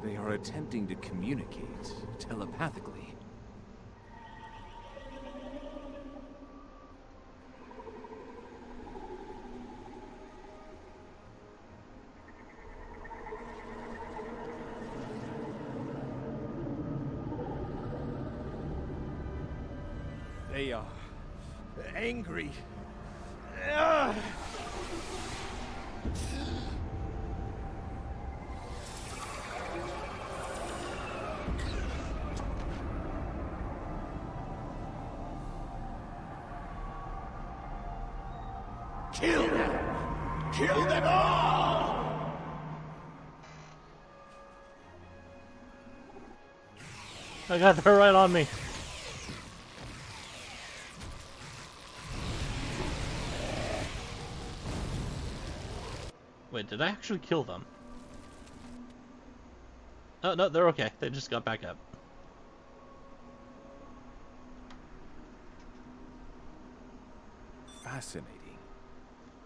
They are attempting to communicate telepathically. They are angry. Kill them! Kill them all! I got her right on me. Wait, did I actually kill them? Oh, no, they're okay. They just got back up. Fascinating.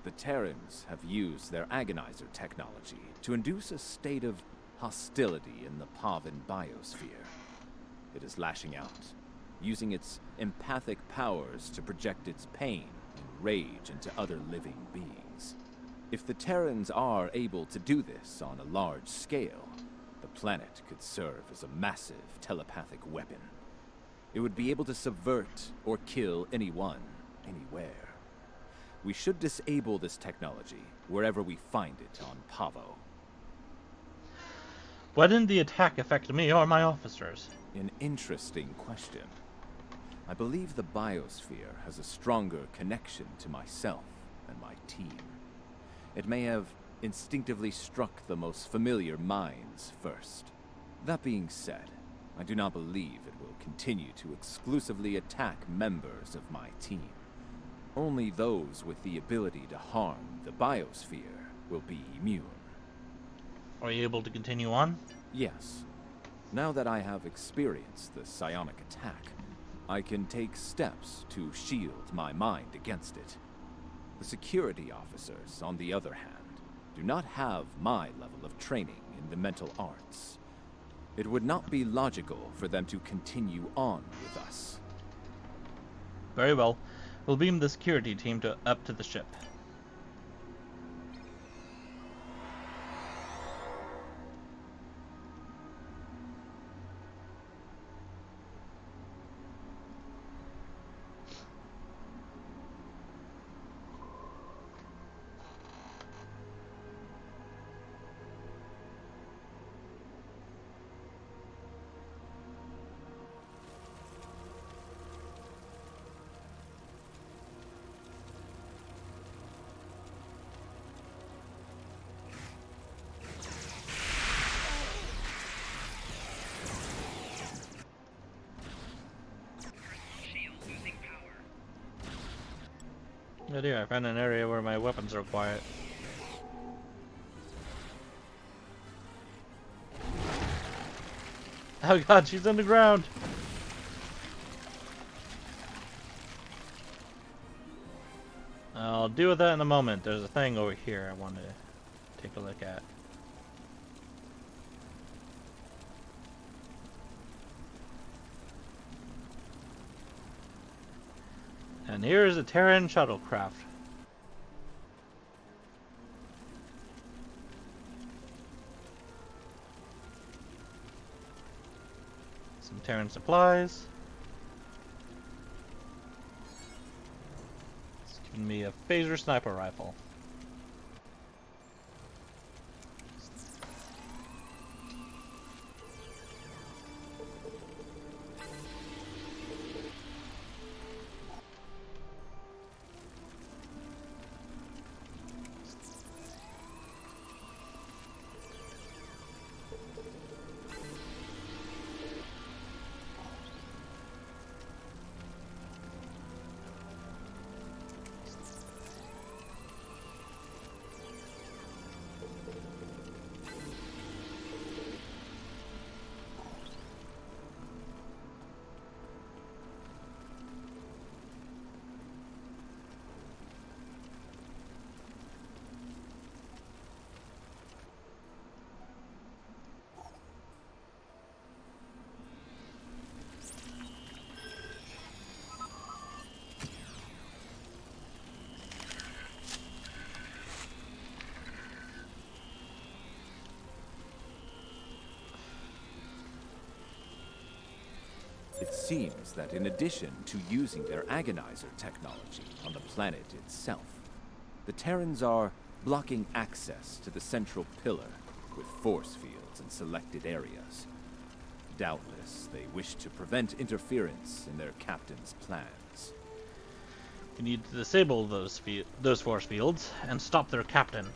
The Terrans have used their agonizer technology to induce a state of hostility in the Pavan biosphere. It is lashing out, using its empathic powers to project its pain and rage into other living beings. If the Terrans are able to do this on a large scale, the planet could serve as a massive telepathic weapon. It would be able to subvert or kill anyone, anywhere. We should disable this technology wherever we find it on Pavo. Why didn't the attack affect me or my officers? An interesting question. I believe the biosphere has a stronger connection to myself and my team. It may have instinctively struck the most familiar minds first. That being said, I do not believe it will continue to exclusively attack members of my team. Only those with the ability to harm the biosphere will be immune. Are you able to continue on? Yes. Now that I have experienced the psionic attack, I can take steps to shield my mind against it. The security officers, on the other hand, do not have my level of training in the mental arts. It would not be logical for them to continue on with us. Very well. We'll beam the security team up to the ship. Oh dear, I found an area where my weapons are quiet. Oh god, she's underground! I'll deal with that in a moment. There's a thing over here I want to take a look at. And here is a Terran shuttlecraft. Some Terran supplies. It's giving me a phaser sniper rifle. It seems that in addition to using their agonizer technology on the planet itself, the Terrans are blocking access to the central pillar with force fields in selected areas. Doubtless, they wish to prevent interference in their captain's plans. We need to disable those force fields and stop their captain.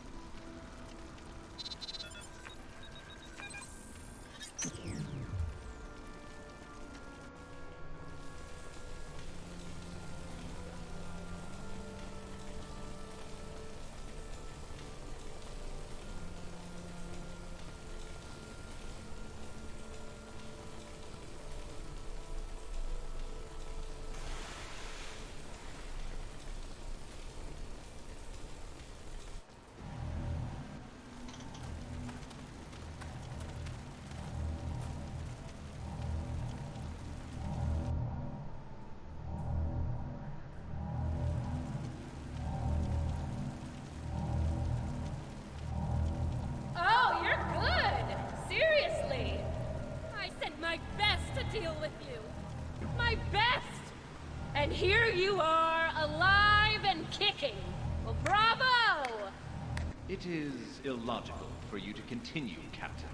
It is illogical for you to continue, Captain.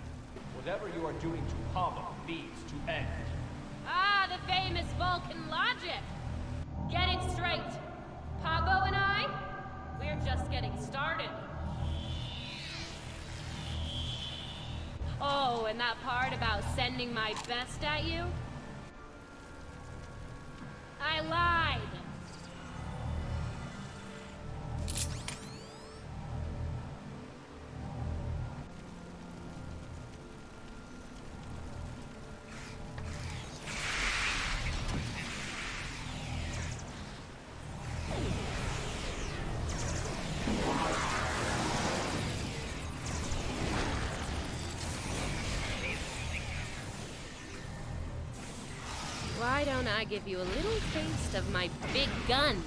Whatever you are doing to Pava needs to end. Ah, the famous Vulcan logic! Get it straight. Pavo and I, we're just getting started. Oh, and that part about sending my best at you? I lied. Why don't I give you a little taste of my big gun?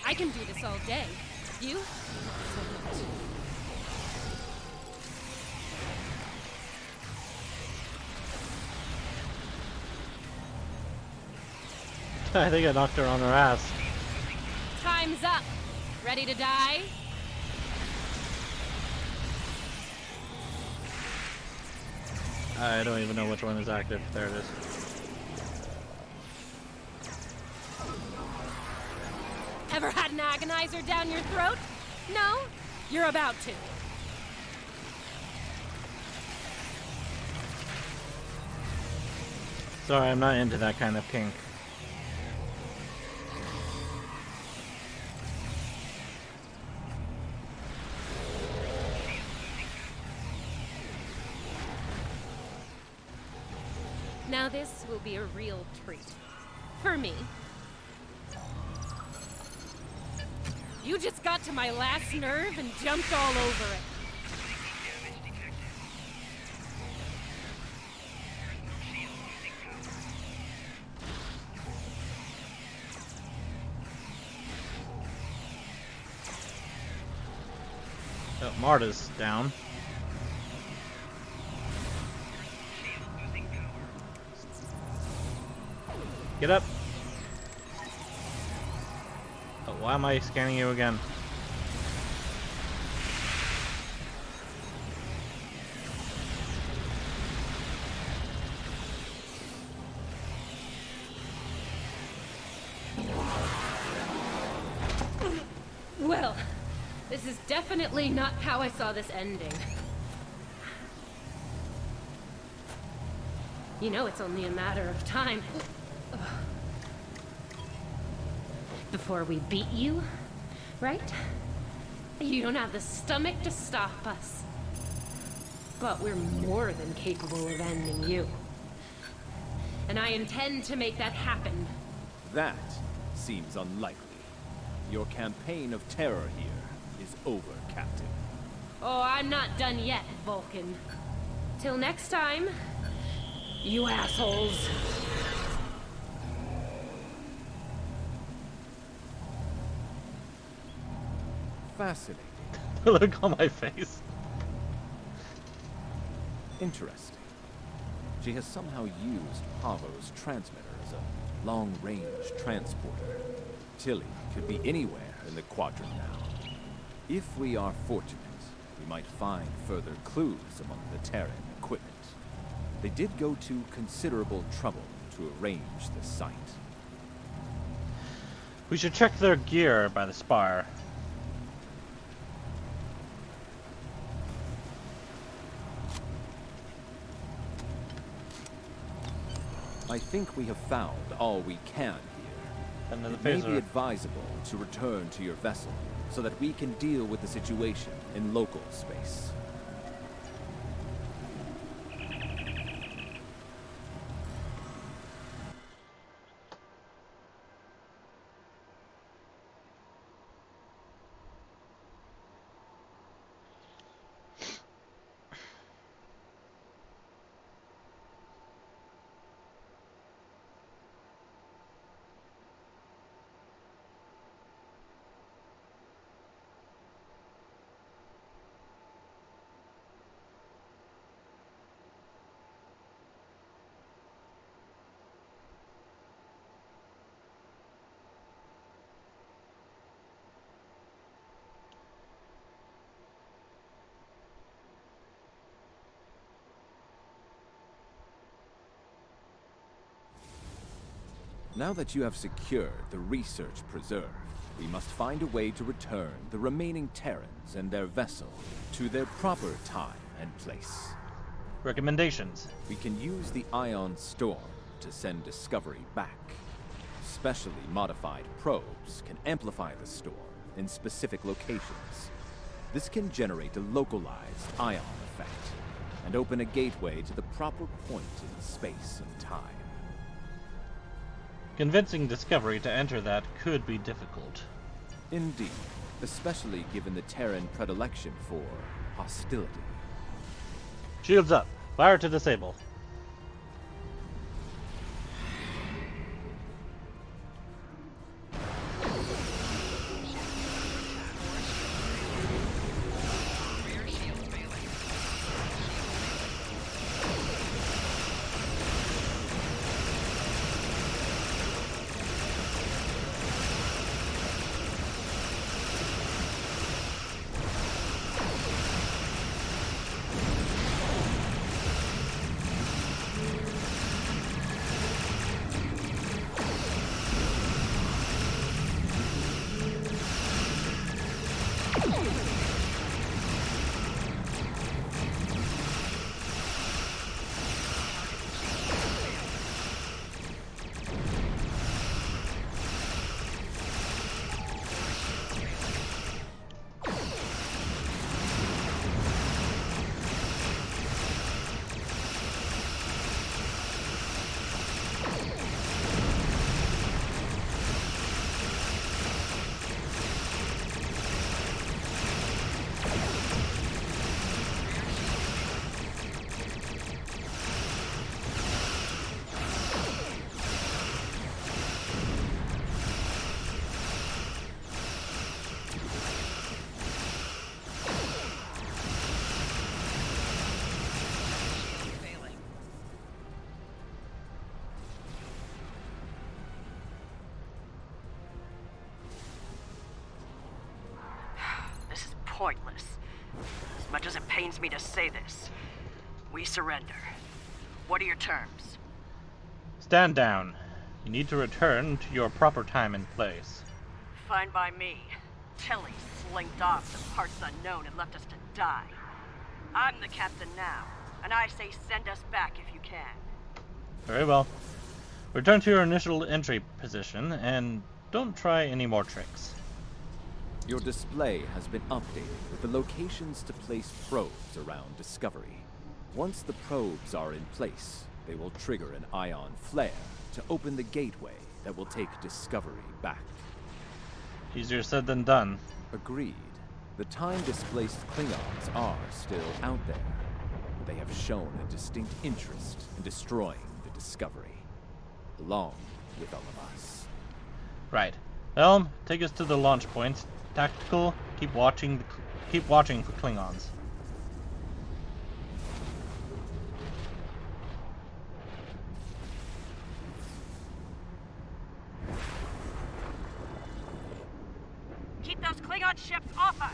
I can do this all day. You? I think I knocked her on her ass. Time's up. Ready to die? I don't even know which one is active. There it is. Ever had an agonizer down your throat? No? You're about to. Sorry, I'm not into that kind of kink. Now this will be a real treat. For me. You just got to my last nerve and jumped all over it. Oh, Marta's down. Get up! Oh, why am I scanning you again? Well, this is definitely not how I saw this ending. You know it's only a matter of time. Before we beat you, right? You don't have the stomach to stop us. But we're more than capable of ending you. And I intend to make that happen. That seems unlikely. Your campaign of terror here is over, Captain. Oh, I'm not done yet, Vulcan. Till next time, you assholes. Fascinating. The look on my face. Interesting. She has somehow used Pavo's transmitter as a long-range transporter. Tilly could be anywhere in the quadrant now. If we are fortunate, we might find further clues among the Terran equipment. They did go to considerable trouble to arrange the site. We should check their gear by the spire. I think we have found all we can here. And then the It may be phaser. advisable to return to your vessel so that we can deal with the situation in local space. Now that you have secured the research preserve, we must find a way to return the remaining Terrans and their vessel to their proper time and place. Recommendations. We can use the Ion Storm to send Discovery back. Specially modified probes can amplify the storm in specific locations. This can generate a localized ion effect and open a gateway to the proper point in space and time. Convincing Discovery to enter that could be difficult. Indeed, especially given the Terran predilection for hostility. Shields up. Fire to disable. Pointless. As much as it pains me to say this, we surrender. What are your terms? Stand down. You need to return to your proper time and place. Fine by me. Tilly slinked off to parts unknown and left us to die. I'm the captain now, and I say send us back if you can. Very well. Return to your initial entry position, and don't try any more tricks. Your display has been updated with the locations to place probes around Discovery. Once the probes are in place, they will trigger an ion flare to open the gateway that will take Discovery back. Easier said than done. Agreed. The time-displaced Klingons are still out there. But they have shown a distinct interest in destroying the Discovery, along with all of us. Right. Helm, take us to the launch point. Tactical, keep watching for Klingons. Keep those Klingon ships off us!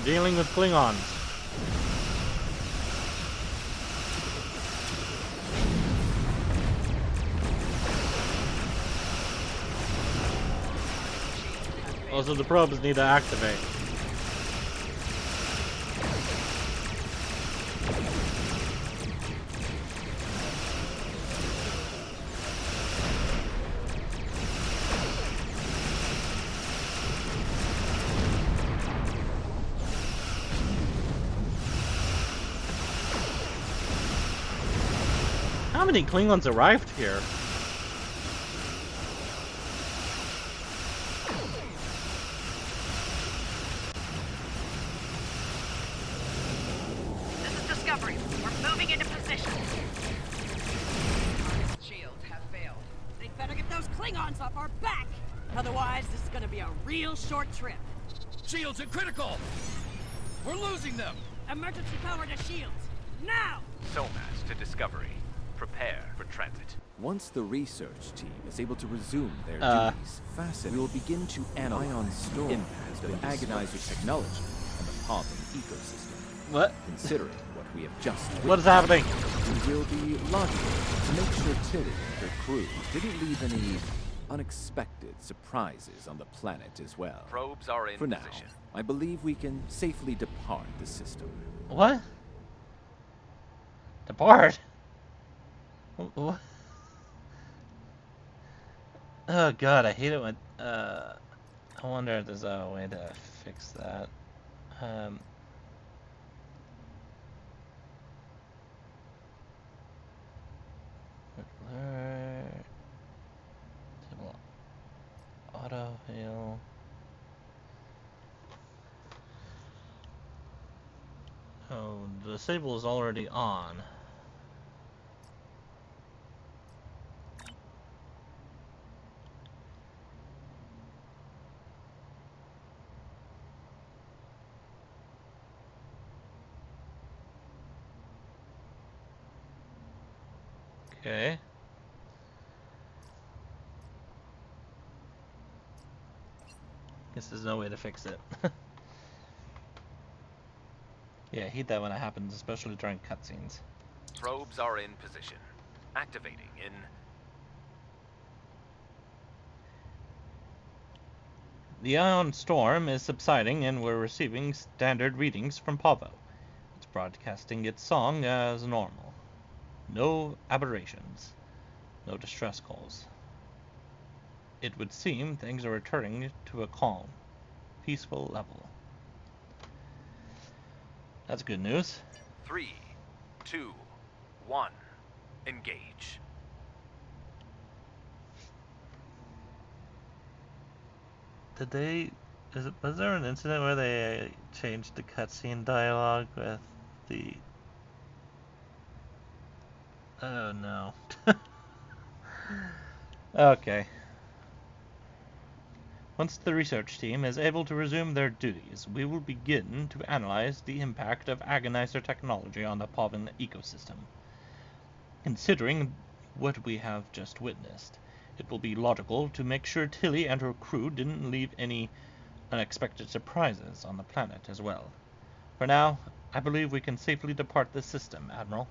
dealing with Klingons. Also, the probes need to activate. How many Klingons arrived here? This is Discovery. We're moving into position. Shields have failed. They better get those Klingons off our back. Otherwise, this is gonna be a real short trip. Shields are critical! We're losing them! Emergency power to shields. Now! SOMAS to Discovery. Prepare for transit. Once the research team is able to resume their duties, we will begin to analyze ion storm impact of agonizer technology on the Pavan ecosystem. What? Considering what we have just What is happening? It will be logical to make sure Tilly and her crew didn't leave any unexpected surprises on the planet as well. Probes are in For now, position. I believe we can safely depart the system. What? Depart? What? Oh god, I hate it when, I wonder if there's a way to fix that. Table auto heal. Oh, the disable is already on. Okay. Guess there's no way to fix it. Yeah, I hate that when it happens, especially during cutscenes. Probes are in position. Activating in... The ion storm is subsiding and we're receiving standard readings from Pavo. It's broadcasting its song as normal. No aberrations. No distress calls. It would seem things are returning to a calm, peaceful level. That's good news. 3, 2, 1. Engage. Did they... was there an incident where they changed the cutscene dialogue with the... Oh no. Okay. Once the research team is able to resume their duties, we will begin to analyze the impact of agonizer technology on the Pavan ecosystem. Considering what we have just witnessed, it will be logical to make sure Tilly and her crew didn't leave any unexpected surprises on the planet as well. For now, I believe we can safely depart the system, Admiral.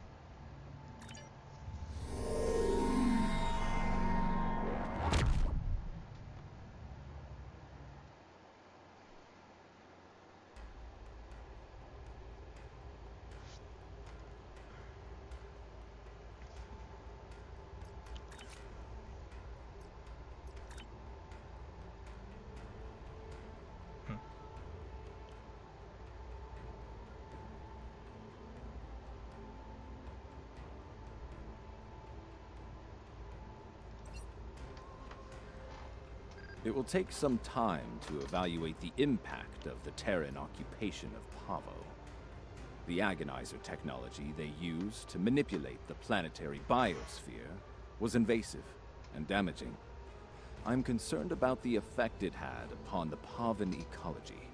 It will take some time to evaluate the impact of the Terran occupation of Pavo. The agonizer technology they used to manipulate the planetary biosphere was invasive and damaging. I'm concerned about the effect it had upon the Pavan ecology,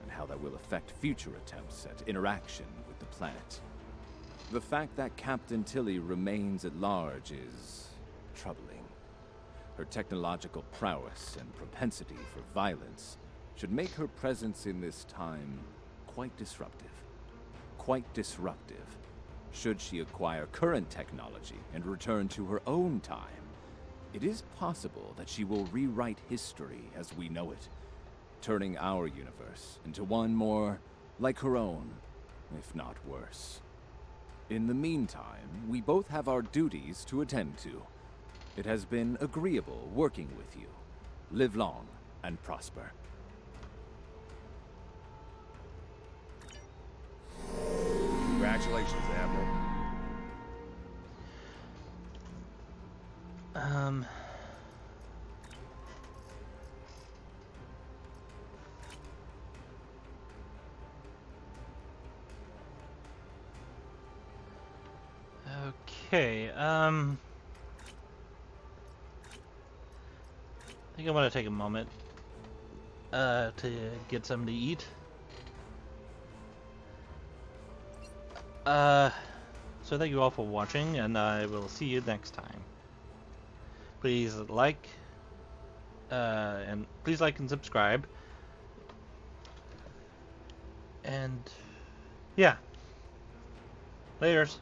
and how that will affect future attempts at interaction with the planet. The fact that Captain Tilly remains at large is troubling. Her technological prowess and propensity for violence should make her presence in this time quite disruptive. Quite disruptive. Should she acquire current technology and return to her own time, it is possible that she will rewrite history as we know it, turning our universe into one more like her own, if not worse. In the meantime, we both have our duties to attend to. It has been agreeable working with you. Live long and prosper. Congratulations, Admiral. Okay, I think I'm gonna take a moment to get something to eat. So thank you all for watching, and I will see you next time. Please like and subscribe. And yeah, laters.